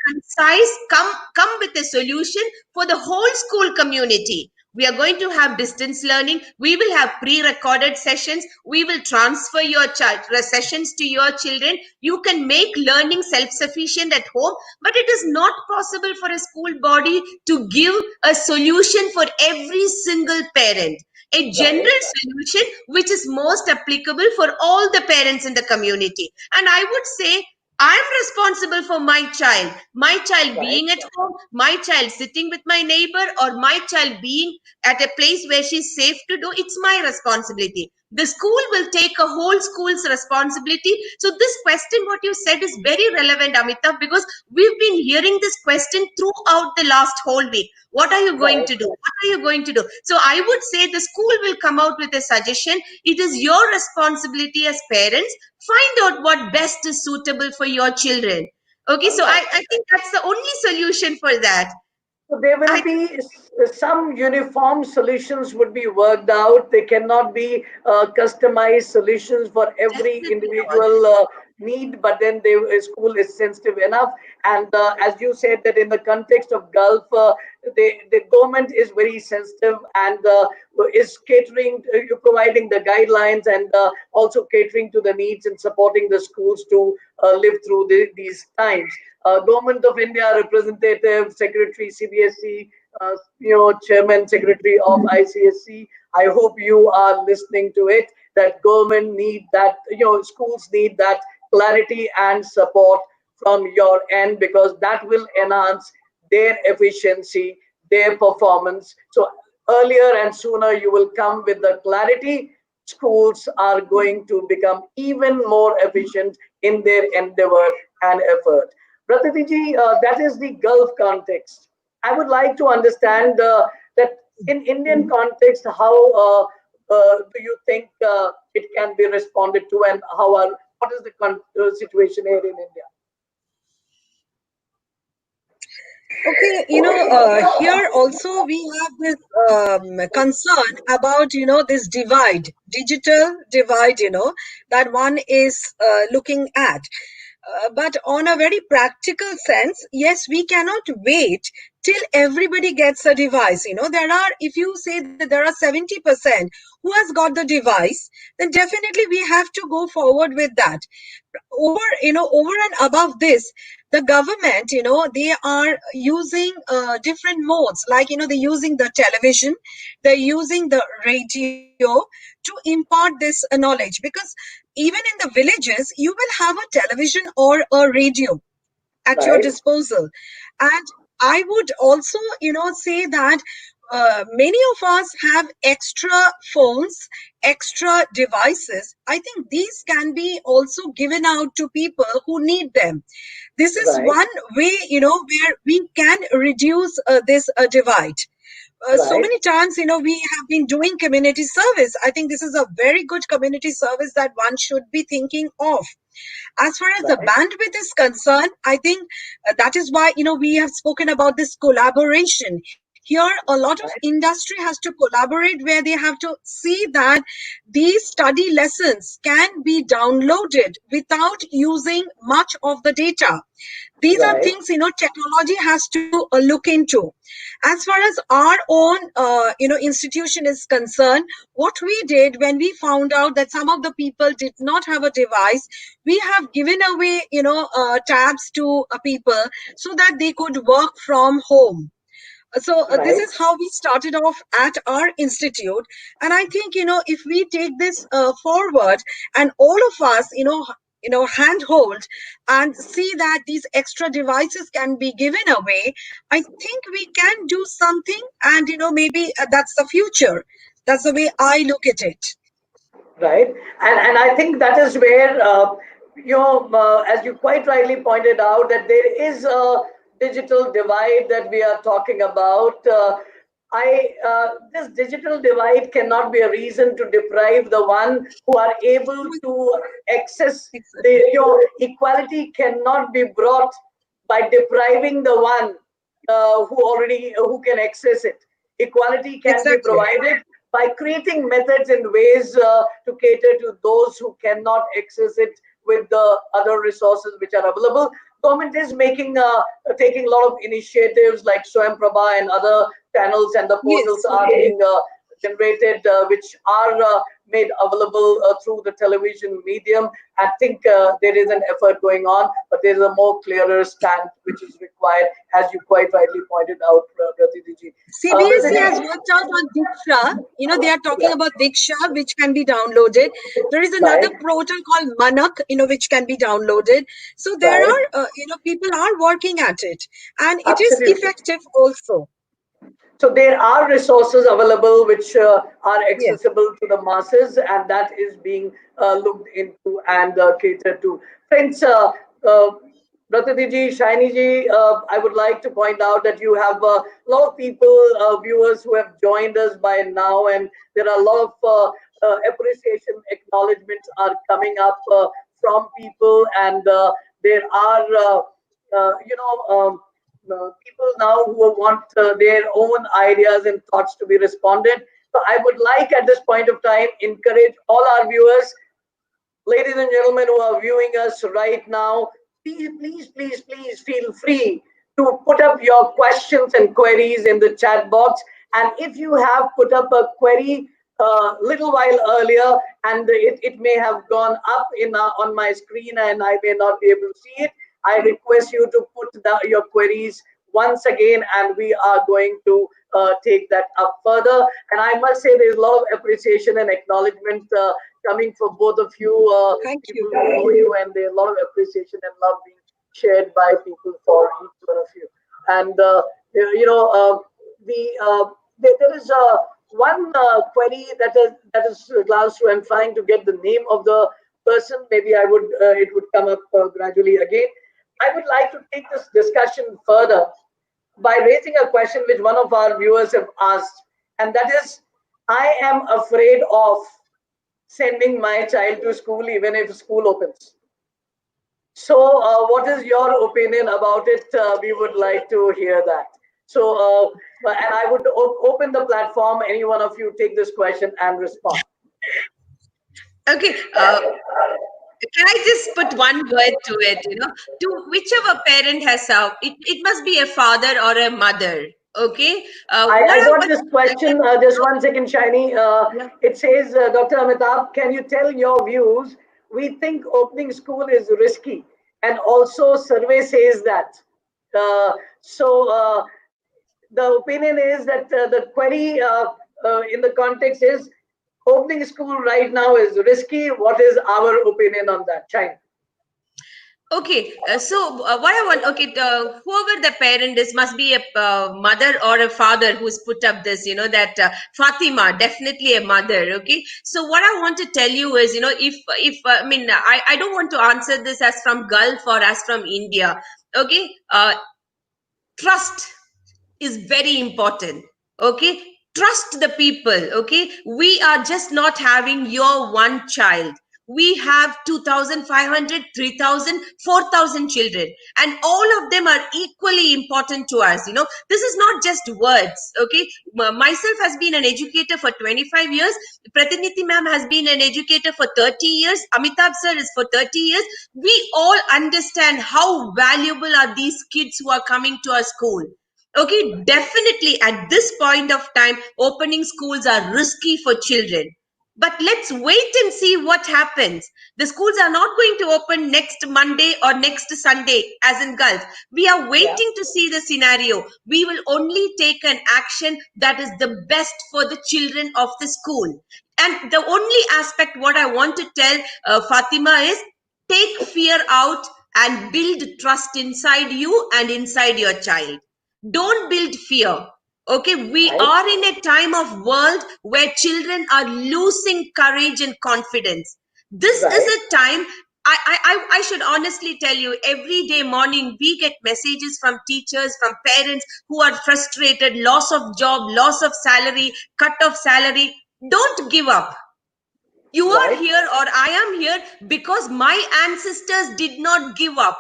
come with a solution for the whole school community. We are going to have distance learning. We will have pre-recorded sessions. We will transfer your sessions to your children. You can make learning self-sufficient at home, but it is not possible for a school body to give a solution for every single parent. A general solution which is most applicable for all the parents in the community. And I would say I'm responsible for my child. My child being at home, my child sitting with my neighbor, or my child being at a place where she's safe to do, it's my responsibility. The school will take a whole school's responsibility. So this question, what you said, is very relevant, Amitabh, because we've been hearing this question throughout the last whole week. What are you going to do? What are you going to do? So I would say the school will come out with a suggestion. It is your responsibility as parents. Find out what best is suitable for your children. Okay, so I think that's the only solution for that. So there will be some uniform solutions would be worked out. They cannot be customized solutions for every Definitely not. individual need, but then the school is sensitive enough. And as you said, that in the context of Gulf, the government is very sensitive and is catering, providing the guidelines and also catering to the needs and supporting the schools to live through these times. Government of India representative, secretary CBSE, chairman secretary of ICSC. I hope you are listening to it. That government need that, schools need that clarity and support from your end, because that will enhance their efficiency, their performance. So earlier and sooner you will come with the clarity. Schools are going to become even more efficient in their endeavor and effort. Bratati ji, that is the Gulf context. I would like to understand that in Indian context, how do you think it can be responded to, and what is the situation here in India? Okay, here also we have this concern about, this divide, digital divide, that one is looking at. But on a very practical sense, yes, we cannot wait till everybody gets a device. If you say that there are 70% who has got the device, then definitely we have to go forward with that. Over and above this, the government, they are using different modes, like, they're using the television, they're using the radio to impart this knowledge, because even in the villages, you will have a television or a radio at your disposal. And I would also, say that many of us have extra phones, extra devices. I think these can be also given out to people who need them. This is one way, where we can reduce this divide. So Right. many times, we have been doing community service. I think this is a very good community service that one should be thinking of. As far as the Right. bandwidth is concerned, I think that is why, we have spoken about this collaboration. Here, a lot of Right. industry has to collaborate where they have to see that these study lessons can be downloaded without using much of the data. These are Right. things, technology has to look into. As far as our own institution is concerned, what we did when we found out that some of the people did not have a device, we have given away tabs to people so that they could work from home. So this Right. is how we started off at our institute. And I think, if we take this forward, and all of us, handhold and see that these extra devices can be given away, I think we can do something. And maybe that's the future. That's the way I look at it. Right. And I think that is where as you quite rightly pointed out, that there is a digital divide that we are talking about. I This digital divide cannot be a reason to deprive the one who are able to access the, Exactly. equality cannot be brought by depriving the one who can access it. Equality can be Exactly. provided by creating methods and ways to cater to those who cannot access it with the other resources which are available. Government is taking a lot of initiatives like Swam Prabha and other channels, and the portals Yes. are being generated, which are made available through the television medium. I think there is an effort going on, but there is a more clearer stand which is required, as you quite rightly pointed out, Bratati ji. CBSE has Bratati, worked out on Diksha. They are talking right, about Diksha, which can be downloaded. There is another right, portal called Manak, which can be downloaded. So there right. are, people are working at it, and it is Absolutely. effective also. So there are resources available which are Yes. accessible to the masses, and that is being looked into and catered to. Friends, Bratati ji, Shaini ji, I would like to point out that you have a lot of people, viewers who have joined us by now, and there are a lot of appreciation acknowledgements are coming up from people, and there are, people now who want their own ideas and thoughts to be responded. So I would like at this point of time encourage all our viewers, ladies and gentlemen who are viewing us right now, please, please, please, please feel free to put up your questions and queries in the chat box. And if you have put up a query a little while earlier and it may have gone up on my screen and I may not be able to see it, I request you to put your queries once again, and we are going to take that up further. And I must say, there's a lot of appreciation and acknowledgement coming from both of you, Thank people you. who know you, and there's a lot of appreciation and love being shared by people for each one of you. And there is one query that is glanced through. I'm trying to get the name of the person. Maybe it would come up gradually again. I would like to take this discussion further by raising a question which one of our viewers have asked, and that is, I am afraid of sending my child to school even if school opens. So, what is your opinion about it? We would like to hear that. So, and I would open the platform. Any one of you take this question and respond. Okay. Can I just put one word to it? To whichever parent has it must be a father or a mother. Okay. I got What this question. Just one second, Shiny. yeah. It says, Dr. Amitabh, can you tell your views? We think opening school is risky, and also survey says that. So the opinion is that the query in the context is opening school right now is risky. What is our opinion on that, Shiny? Okay, so what I want, okay, whoever the parent is must be a mother or a father who's put up this, that Fatima, definitely a mother. Okay, so what I want to tell you is, if I mean, I don't want to answer this as from Gulf or as from India. Okay, trust is very important. Okay, trust the people. Okay, we are just not having your one child. We have 2,500, 3,000, 4,000 children, and all of them are equally important to us. This is not just words. Okay, myself has been an educator for 25 years. Pratiniti ma'am has been an educator for 30 years. Amitabh sir is for 30 years. We all understand how valuable are these kids who are coming to our school. Okay, definitely at this point of time, opening schools are risky for children. But let's wait and see what happens. The schools are not going to open next Monday or next Sunday, as in Gulf. We are Yeah. waiting to see the scenario. We will only take an action that is the best for the children of the school. And the only aspect what I want to tell Fatima is take fear out and build trust inside you and inside your child. Don't build fear. Okay, we Right. are in a time of world where children are losing courage and confidence. This is Right. a time. I should honestly tell you, every day morning we get messages from teachers, from parents who are frustrated, loss of job, loss of salary, cut of salary. Don't give up. You are Right. here or I am here because my ancestors did not give up.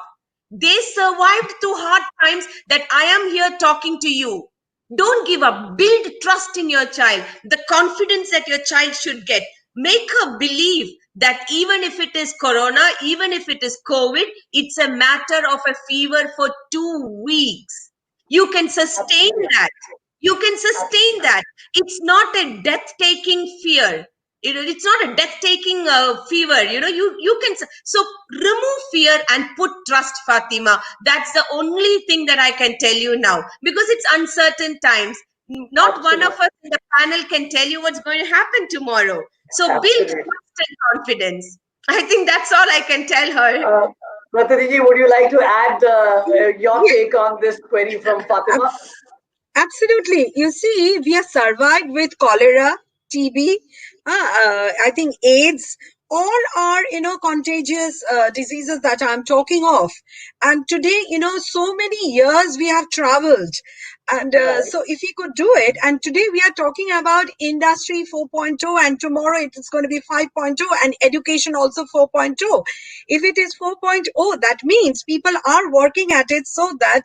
They survived through hard times that I am here talking to you. Don't give up. Build trust in your child, the confidence that your child should get. Make her believe that even if it is corona, even if it is COVID, it's a matter of a fever for 2 weeks. You can sustain Absolutely. that. You can sustain Absolutely. that. It's not a death taking fear. It's not a death taking fever. You can. So remove fear and put trust, Fatima. That's the only thing that I can tell you now, because it's uncertain times. Not one of Absolutely. us in the panel can tell you what's going to happen tomorrow. So build Absolutely. trust and confidence. I think that's all I can tell her. Uh, Bratati, would you like to add your take on this query from Fatima? Absolutely. You see, we have survived with cholera, TB, I think AIDS, all are, contagious diseases that I'm talking of. And today, so many years we have traveled. And Right. so if we could do it, and today we are talking about industry 4.0, and tomorrow it is going to be 5.0, and education also 4.0. If it is 4.0, that means people are working at it so that,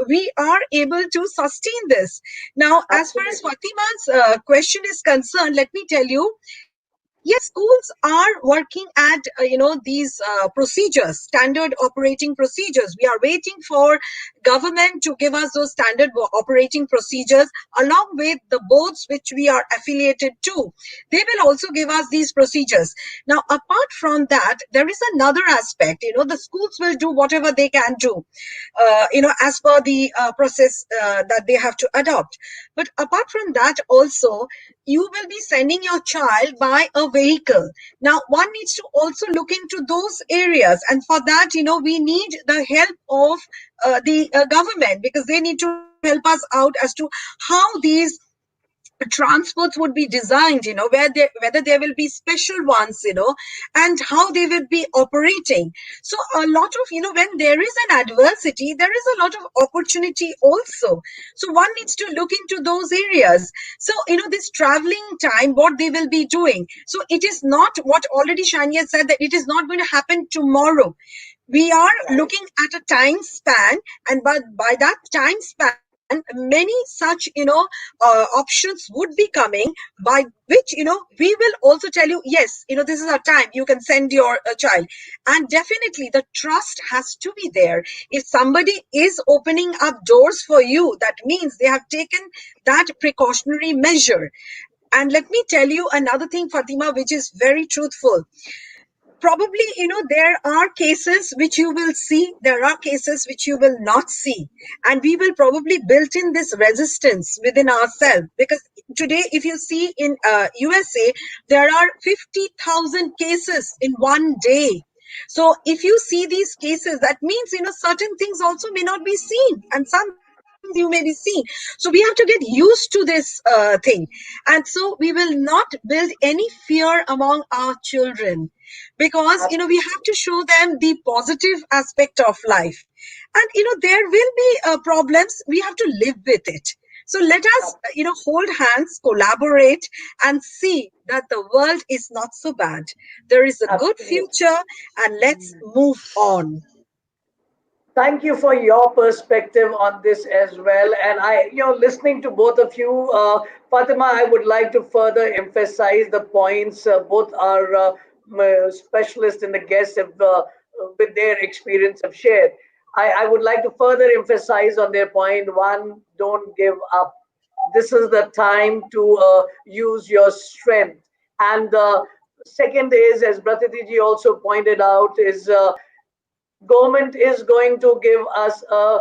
we are able to sustain this. Now, as far as Absolutely. Fatima's question is concerned, let me tell you, yes, schools are working at these procedures, standard operating procedures. We are waiting for government to give us those standard operating procedures, along with the boards which we are affiliated to. They will also give us these procedures. Now, apart from that, there is another aspect. The schools will do whatever they can do, as per the process that they have to adopt. But apart from that, also, you will be sending your child by a vehicle. Now, one needs to also look into those areas. And for that, we need the help of the government, because they need to help us out as to how these transports would be designed, whether there will be special ones, and how they will be operating. So a lot of, when there is an adversity, there is a lot of opportunity also. So one needs to look into those areas. So, this traveling time, what they will be doing. So it is not what already Shani has said, that it is not going to happen tomorrow. We are Right. looking at a time span, and by that time span, many such options would be coming, by which we will also tell you, yes, this is our time, you can send your child. And definitely the trust has to be there. If somebody is opening up doors for you, that means they have taken that precautionary measure. And let me tell you another thing, Fatima, which is very truthful. Probably, there are cases which you will see, there are cases which you will not see, and we will probably build in this resistance within ourselves. Because today, if you see in USA, there are 50,000 cases in one day. So if you see these cases, that means, certain things also may not be seen, and some things you may be seen. So we have to get used to this thing. And so we will not build any fear among our children, because we have Absolutely. to show them the positive aspect of life. And there will be problems, we have to live with it. So let us, hold hands, collaborate, and see that the world is not so bad. There is a good Absolutely. future, and let's move on. Thank you for your perspective on this as well. And listening to both of you, Fatima, I would like to further emphasize the points. Both our specialists and the guests have, with their experience, have shared. I would like to further emphasize on their point. One, don't give up. This is the time to use your strength. And second is, as Bratati ji also pointed out, is government is going to give us a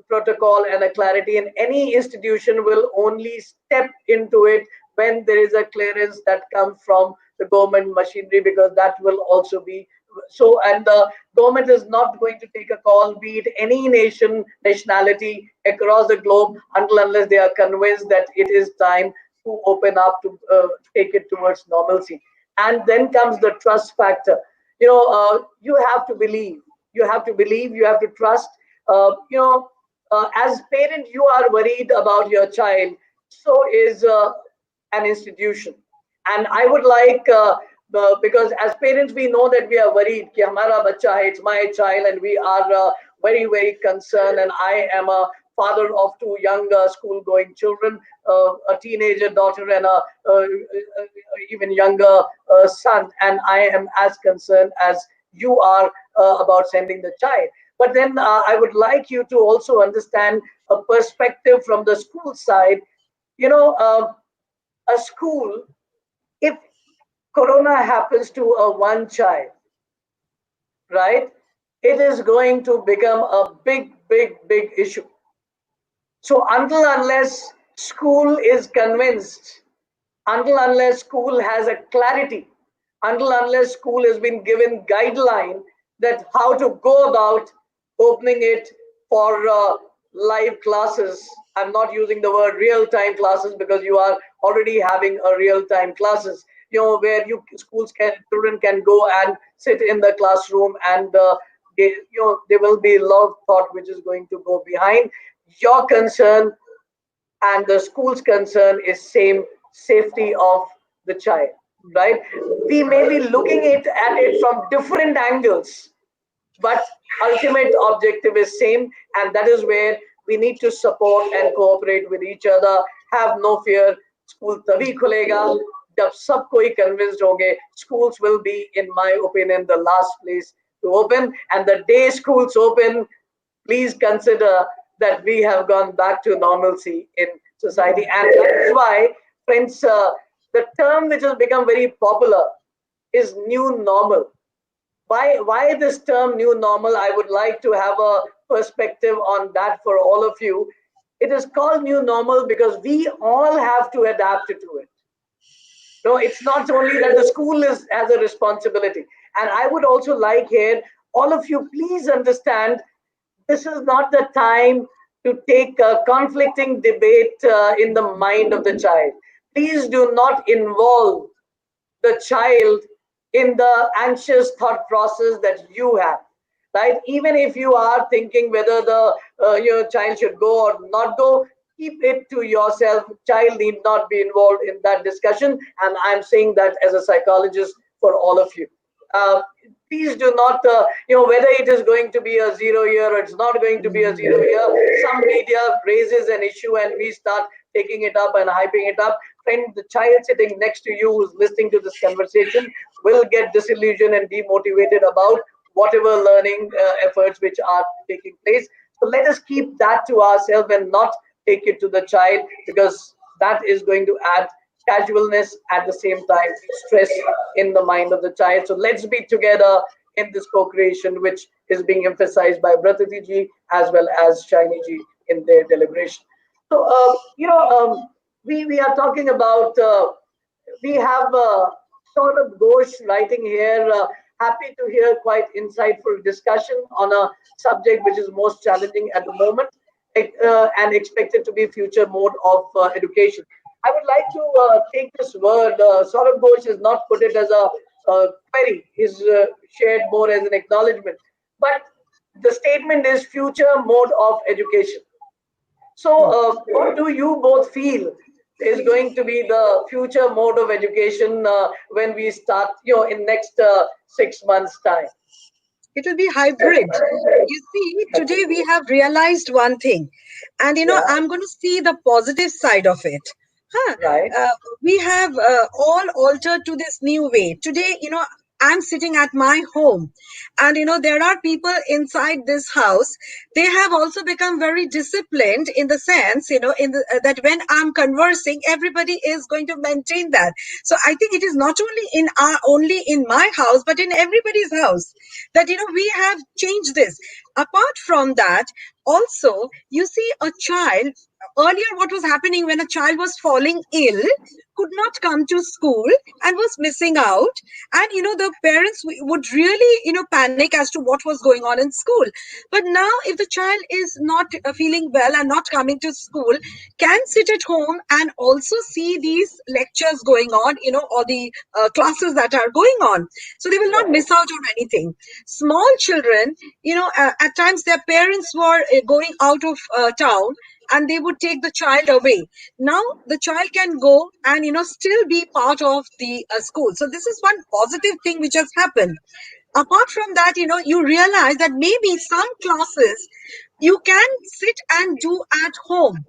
protocol and a clarity, and any institution will only step into it when there is a clearance that comes from the government machinery, because that will also be so. And the government is not going to take a call, be it any nationality across the globe, until unless they are convinced that it is time to open up, to take it towards normalcy. And then comes the trust factor. You have to believe, you have to trust. As parent, you are worried about your child, so is an institution. And I would like, because as parents we know that we are worried कि हमारा बच्चा है, it's my child, and we are very very concerned. And I am a father of two young school going children, a teenager daughter and a even younger son, and I am as concerned as you are about sending the child. But then I would like you to also understand a perspective from the school side. you know uh, a school, if corona happens to a one child, right, it is going to become a big issue. So until unless school is convinced, until unless school has a clarity, until unless school has been given guideline that how to go about opening it for live classes. I'm not using the word real time classes because you are already having a real time classes, where children can go and sit in the classroom, and there will be a lot of thought which is going to go behind. Your concern and the school's concern is same, safety of the child, right? We may be looking at it from different angles, but ultimate objective is same, and that is where we need to support and cooperate with each other. Have no fear. School तभी खुलेगा जब सब कोई convinced होंगे. Schools will be, in my opinion, the last place to open, and the day schools open, please consider that we have gone back to normalcy in society. And that's why, friends, the term which has become very popular is new normal. Why this term new normal? I would like to have a perspective on that for all of you. It is called new normal because we all have to adapt to it. No, it's not only that the school has a responsibility. And I would also like here, all of you, please understand, this is not the time to take a conflicting debate in the mind of the child. Please do not involve the child in the anxious thought process that you have, right? Even if you are thinking whether the your child should go or not go, keep it to yourself. Child need not be involved in that discussion, and I'm saying that as a psychologist for all of you. uh, Please do not, whether it is going to be a 0 year or it's not going to be a 0 year. Some media raises an issue and we start taking it up and hyping it up. Friend, the child sitting next to you who's listening to this conversation will get disillusioned and demotivated about whatever learning efforts which are taking place. So let us keep that to ourselves and not take it to the child, because that is going to add casualness, at the same time stress in the mind of the child. So let's be together in this co-creation, which is being emphasized by Bratati ji as well as Shiny ji in their deliberation. So we are talking about, we have sort of Ghosh writing here. Happy to hear quite insightful discussion on a subject which is most challenging at the moment, and expected to be future mode of education. I would like to take this word. Saurabh Ghosh has not put it as a query; he's shared more as an acknowledgement. But the statement is future mode of education. So, what do you both feel is going to be the future mode of education when we start, in next 6 months' time? It will be hybrid. You see, today we have realized one thing, and Yeah, I'm going to see the positive side of it. Huh? right. Uh, we have all altered to this new way. Today, I'm sitting at my home, and there are people inside this house. They have also become very disciplined in the sense, that when I'm conversing, everybody is going to maintain that. So I think it is not only in my house, but in everybody's house, that we have changed this. Apart from that, also, you see, a child, earlier what was happening, when a child was falling ill, could not come to school and was missing out, and the parents would really panic as to what was going on in school. But now, if the child is not feeling well and not coming to school, can sit at home and also see these lectures going on, or the classes that are going on, so they will not Right. miss out on anything. Small children, at times their parents were going out of town, and they would take the child away. Now the child can go and still be part of the school. So this is one positive thing which has happened. Apart from that, you realize that maybe some classes you can sit and do at home.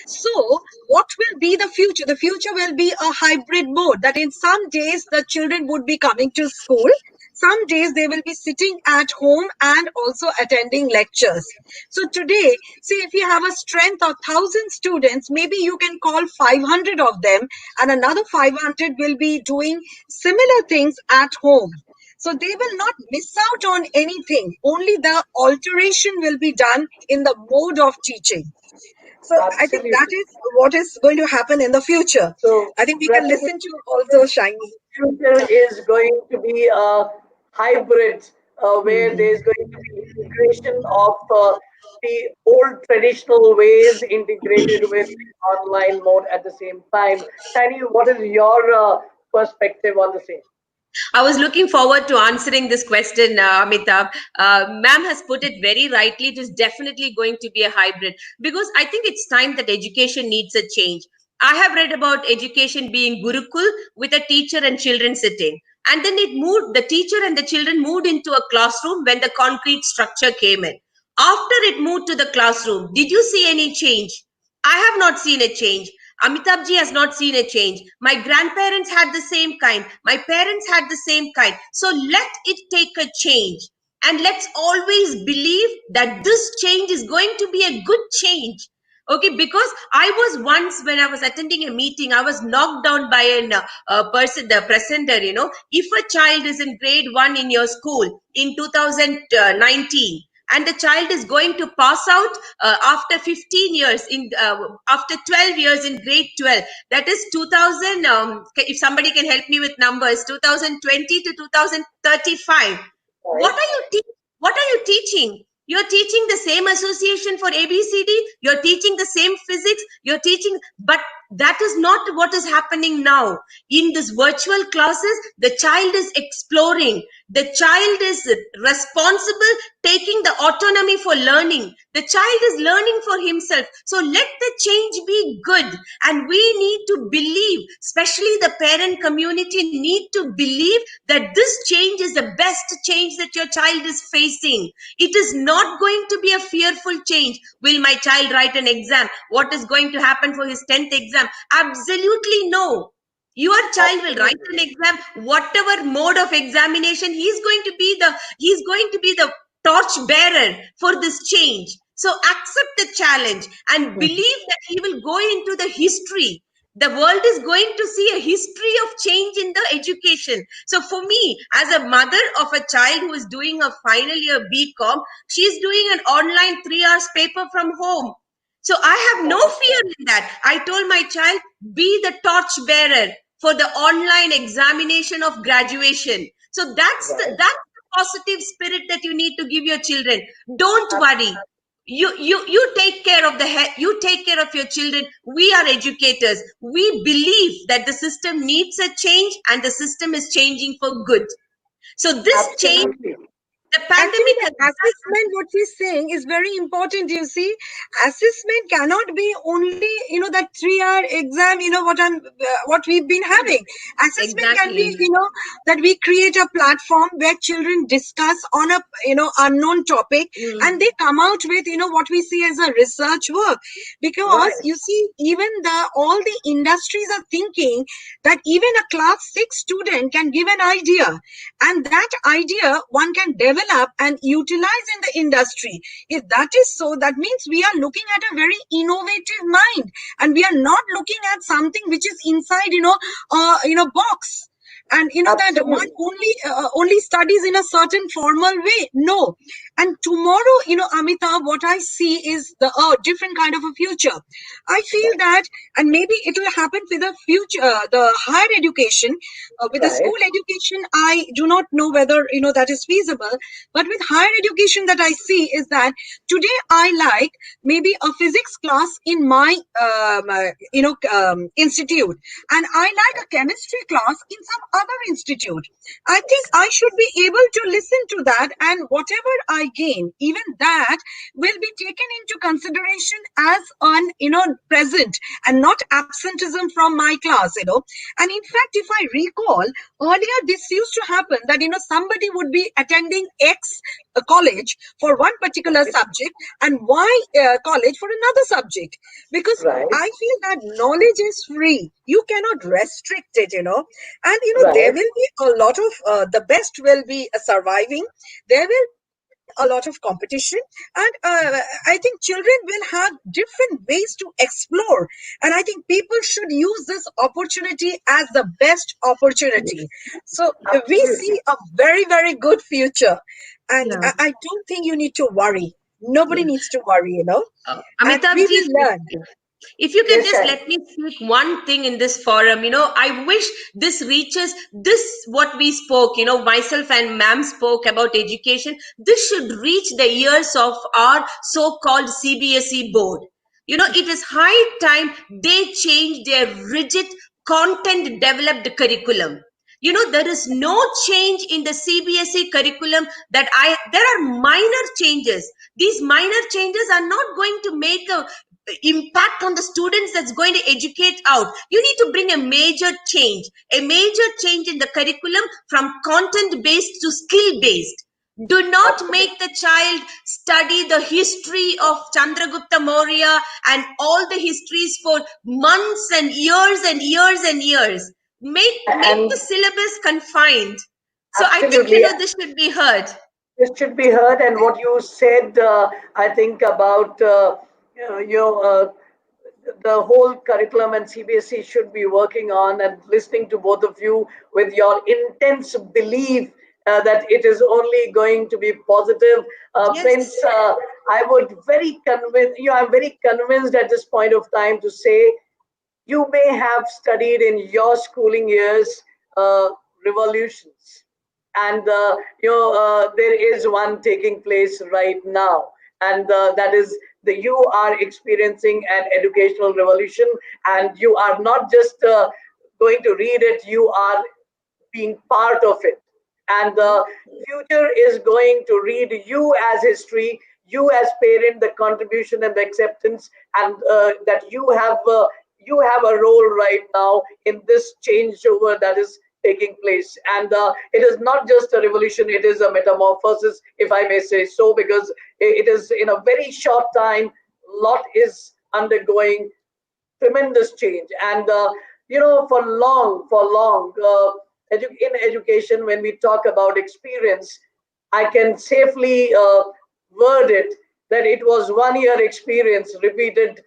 So, what will be the future? The future will be a hybrid mode, that in some days the children would be coming to school, some days they will be sitting at home and also attending lectures. So, today, say if you have a strength of 1,000 students, maybe you can call 500 of them, and another 500 will be doing similar things at home. So, they will not miss out on anything, only the alteration will be done in the mode of teaching. So I think that Absolutely. is what is going to happen in the future. So, I think we can Bratati, listen to also Shiny. future is going to be a hybrid where Mhm. there's going to be integration of the old traditional ways integrated with the online mode at the same time. Shani, what is your perspective on the same? I was looking forward to answering this question, Amitabh. Ma'am has put it very rightly. It is definitely going to be a hybrid because I think it's time that education needs a change. I have read about education being Gurukul with a teacher and children sitting. And then the teacher and the children moved into a classroom when the concrete structure came in. After it moved to the classroom, did you see any change? I have not seen a change. Amitabh ji has not seen a change. My grandparents had the same kind. My parents had the same kind. So let it take a change. And let's always believe that this change is going to be a good change. Okay, because I was once, when I was attending a meeting, I was knocked down by a person, the presenter. If a child is in grade 1 in your school in 2019, and the child is going to pass out after 15 years after 12 years in grade 12, that is 2000, if somebody can help me with numbers, 2020 to 2035. what Right. are you te- what are you teaching? You're teaching the same association for ABCD, you're teaching the same physics, you're teaching, but that is not what is happening now. In this virtual classes, the child is exploring, the child is responsible, taking the autonomy for learning. The child is learning for himself. So let the change be good. And we need to believe, especially the parent community need to believe that this change is the best change that your child is facing. It is not going to be a fearful change. Will my child write an exam? What is going to happen for his 10th exam? Absolutely no. Your child will write Absolutely. an exam, whatever mode of examination, he's going to be the torch bearer for this change. So accept the challenge and believe that he will go into the history. The world is going to see a history of change in the education. So for me, as a mother of a child who is doing a final year BCom, she is doing an online 3 hours paper from home. So I have no Right. fear in that. I told my child, be the torch bearer for the online examination of graduation. So Right. that's the positive spirit that you need to give your children. Don't Ab- worry. You take care of you take care of your children. We are educators. We believe that the system needs a change and the system is changing for good. So this change Absolutely. The Actually, pandemic the has assessment, what she's saying is very important. You see, assessment cannot be only, that 3-hour exam, what we've been having. Assessment can be, exactly. that we create a platform where children discuss on a, unknown topic, and Mm. they come out with, what we see as a research work. Because Right. you see, even all the industries are thinking that even a class 6 student can give an idea, and that idea one can develop and utilize in the industry. If that is so, that means we are looking at a very innovative mind, and we are not looking at something which is inside box, and that one Absolutely. only studies in a certain formal way. No. And tomorrow, Amitabh, what I see is the different kind of a future. I feel that, and maybe it will happen with the future, the higher education. With the Right. school education, I do not know whether that is feasible. But with higher education, that I see is that today I like maybe a physics class in my institute, and I like a chemistry class in some other institute. I think I should be able to listen to that, and whatever I gain, even that will be taken into consideration as an present, and not absenteeism from my class. And in fact, if I recall, earlier this used to happen that somebody would be attending X college for one particular subject, and Y college for another subject, because Right. I feel that knowledge is free. You cannot restrict it. And there Right. will be a lot of the best will be surviving. There will be a lot of competition, and I think children will have different ways to explore. And I think people should use this opportunity as the best opportunity. So we see Absolutely. a very, very good future, and Yeah. I don't think you need to worry. Nobody needs to worry. And we Amitabh ji, will learn. if you can Yes, just Shani. let me speak one thing in this forum, I wish this reaches this, what we spoke, myself and ma'am spoke about education. This should reach the ears of our so-called CBSE board. It is high time they change their rigid content developed curriculum. There is no change in the CBSE curriculum there are minor changes. These minor changes are not going to make a impact on the students that's going to educate out. You need to bring a major change in the curriculum from content based to skill based. Do not Absolutely. make the child study the history of Chandragupta Maurya and all the histories for months and years and years and years. Make the And syllabus confined. So I think absolutely, this should be heard. this should be heard. And what you said, I think about you know the whole curriculum and CBSE should be working on, and listening to both of you with your intense belief that it is only going to be positive. Friends, Yes. I would very convinced, I'm very convinced at this point of time to say you may have studied in your schooling years uh, revolutions, and there is one taking place right now, and that is you are experiencing an educational revolution, and you are not just going to read it, you are being part of it. And the future is going to read you as history, you as parent, the contribution and the acceptance, and that you have a role right now in this changeover that is taking place. And it is not just a revolution, it is a metamorphosis, if I may say so, because it is in a very short time, lot is undergoing tremendous change. And for long in education, when we talk about experience, I can safely word it that it was 1 year experience repeated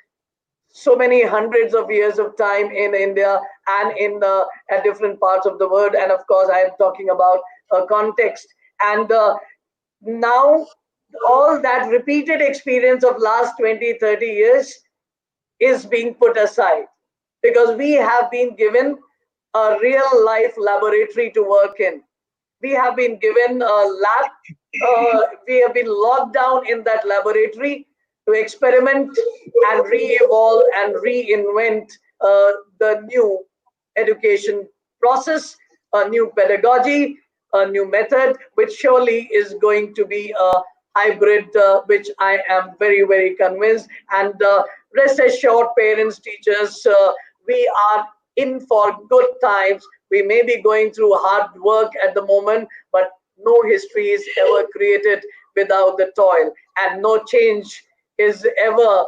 so many hundreds of years of time in India and in at different parts of the world. And of course, I am talking about context. And now all that repeated experience of last 20, 30 years is being put aside, because we have been given a real life laboratory to work in. We have been given a lab. We have been locked down in that laboratory to experiment and re-evolve and reinvent the new education process, a new pedagogy, a new method, which surely is going to be a hybrid, which I am very, very convinced. And rest assured, parents, teachers, we are in for good times. We may be going through hard work at the moment, but no history is ever created without the toil, and no change is ever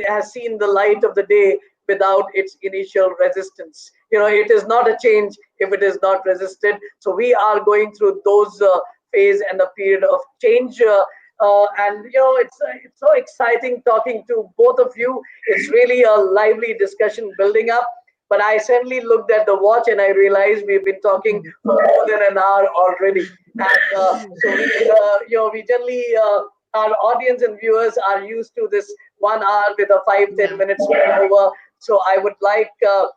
has seen the light of the day without its initial resistance. It is not a change if it is not resisted. So we are going through those phase and the period of change. And it's so exciting talking to both of you. It's really a lively discussion building up. But I suddenly looked at the watch and I realized we've been talking for more than an hour already. And so we generally our audience and viewers are used to this 1 hour with a 5-10 minutes over. So I would like to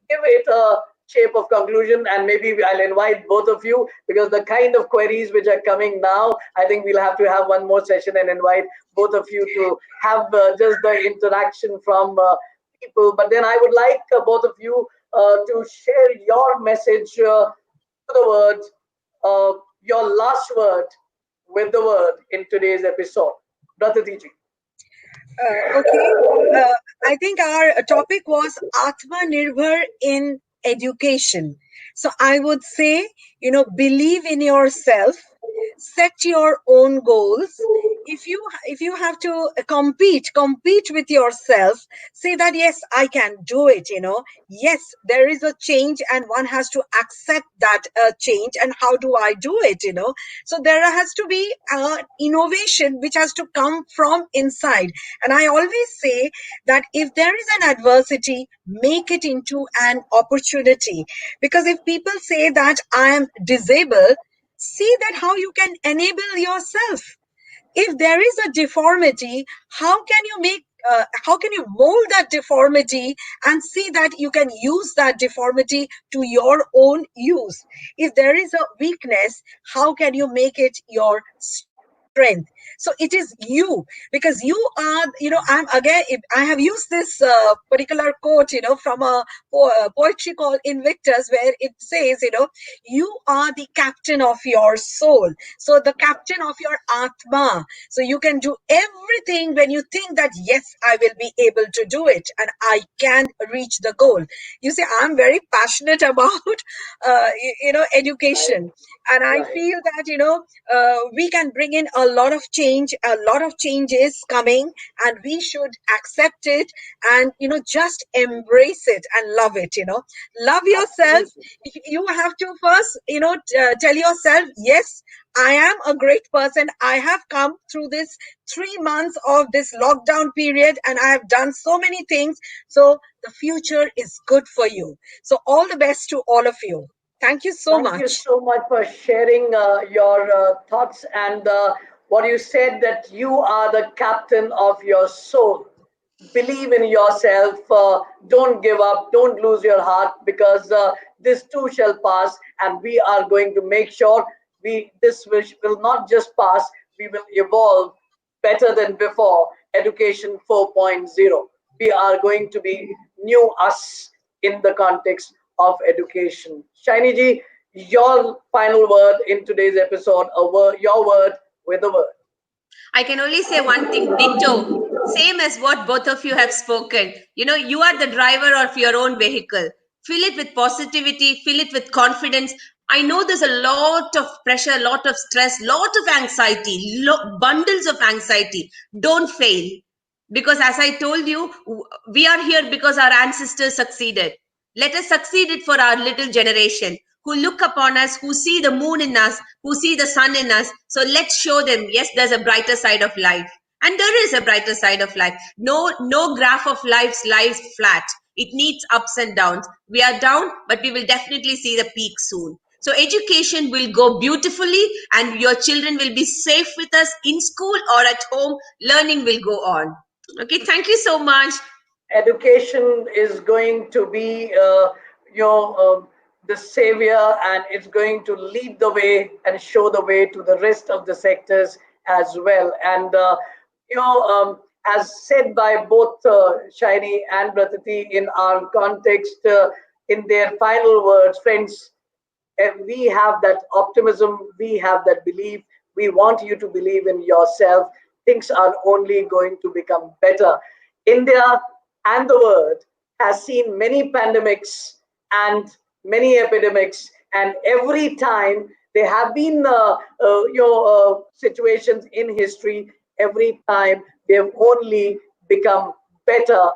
give it a shape of conclusion, and maybe I'll invite both of you, because the kind of queries which are coming now, I think we'll have to have one more session and invite both of you to have just the interaction from people. But then I would like both of you to share your message to the world, your last word with the word in today's episode. Bratati ji. Okay. I think our topic was Atmanirbhar in education. So I would say, believe in yourself, set your own goals. If you have to compete with yourself. Say that yes, I can do it. Yes, there is a change, and one has to accept that change. And how do I do it? So there has to be innovation which has to come from inside. And I always say that if there is an adversity, make it into an opportunity. Because if people say that I am disabled, see that how you can enable yourself. If there is a deformity, how can you mold that deformity and see that you can use that deformity to your own use? If there is a weakness, how can you make it your strength? So it is you, because you are, I have used this particular quote, from a poetry called Invictus, where it says, you are the captain of your soul. So the captain of your Atma. So you can do everything when you think that, yes, I will be able to do it and I can reach the goal. You see, I'm very passionate about, education. And I Right. feel that, we can bring in a lot of change, a lot of changes coming, and we should accept it and, just embrace it and love it, love yourself. Absolutely. You have to first, tell yourself, yes, I am a great person. I have come through this 3 months of this lockdown period and I have done so many things. So the future is good for you. So all the best to all of you. Thank you so Thank you much. so much for sharing your thoughts and what you said, that you are the captain of your soul. Believe in yourself. Don't give up. Don't lose your heart, because this too shall pass, and we are going to make sure this will not just pass. We will evolve better than before. Education 4.0. We are going to be new us in the context of education. Shiny ji, your final word in today's episode, your word with a word. I can only say one thing, ditto. Same as what both of you have spoken. You are the driver of your own vehicle. Fill it with positivity, fill it with confidence. I know there's a lot of pressure, a lot of stress, lot of anxiety, bundles of anxiety. Don't fail. Because as I told you, we are here because our ancestors succeeded. Let us succeed it for our little generation who look upon us, who see the moon in us, who see the sun in us. So let's show them, yes, there's a brighter side of life. And there is a brighter side of life. No graph of life lies flat. It needs ups and downs. We are down, but we will definitely see the peak soon. So education will go beautifully and your children will be safe with us in school or at home. Learning will go on. Okay, thank you so much. Education is going to be the savior, and it's going to lead the way and show the way to the rest of the sectors as well. And as said by both Shiny and Bratati in our context, in their final words, friends, we have that optimism, we have that belief. We want you to believe in yourself. Things are only going to become better. India and the world has seen many pandemics and many epidemics, and every time there have been situations in history. Every time they've only become better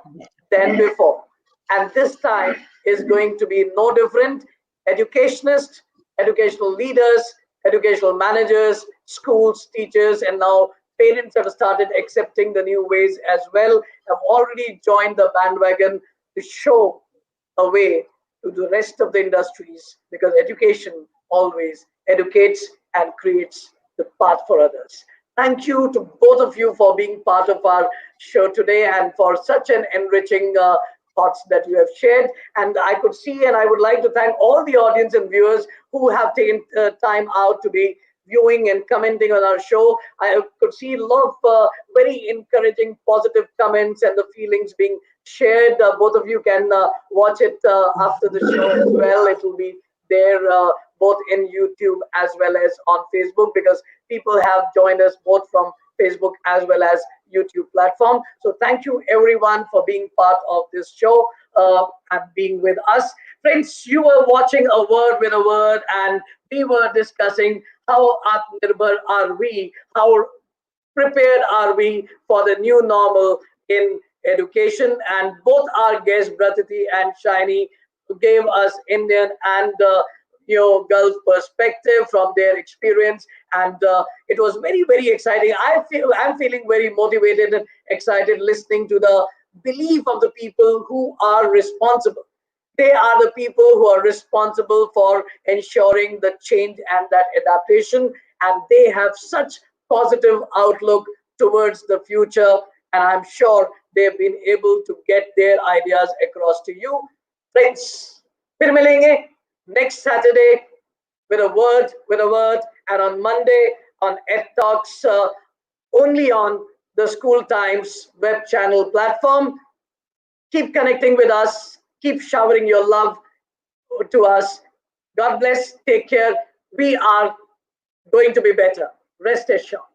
than before, and this time is going to be no different. Educationists, educational leaders, educational managers, schools, teachers, and now parents have started accepting the new ways as well, have already joined the bandwagon to show a way to the rest of the industries, because education always educates and creates the path for others. Thank you to both of you for being part of our show today and for such an enriching thoughts that you have shared. And I could see, and I would like to thank all the audience and viewers who have taken time out to be viewing and commenting on our show. I could see a lot of very encouraging, positive comments and the feelings being shared. Both of you can watch it after the show as well. It will be there both in YouTube as well as on Facebook, because people have joined us both from Facebook as well as YouTube platform. So thank you everyone for being part of this show and being with us. Friends, you were watching A Word with a Word, and we were discussing how Aatmnirbhar are we, how prepared are we for the new normal in education. And both our guests, Bratati and Shiny, gave us Indian and Gulf perspective from their experience, and it was very, very exciting. I'm feeling very motivated and excited listening to the belief of the people who are responsible. They are the people who are responsible for ensuring the change and that adaptation, and they have such positive outlook towards the future, and I'm sure they've been able to get their ideas across to you. Friends, फिर मिलेंगे next Saturday with a word, and on Monday on Ed Talks, only on the School Times web channel platform. Keep connecting with us. Keep showering your love to us. God bless. Take care. We are going to be better. Rest assured.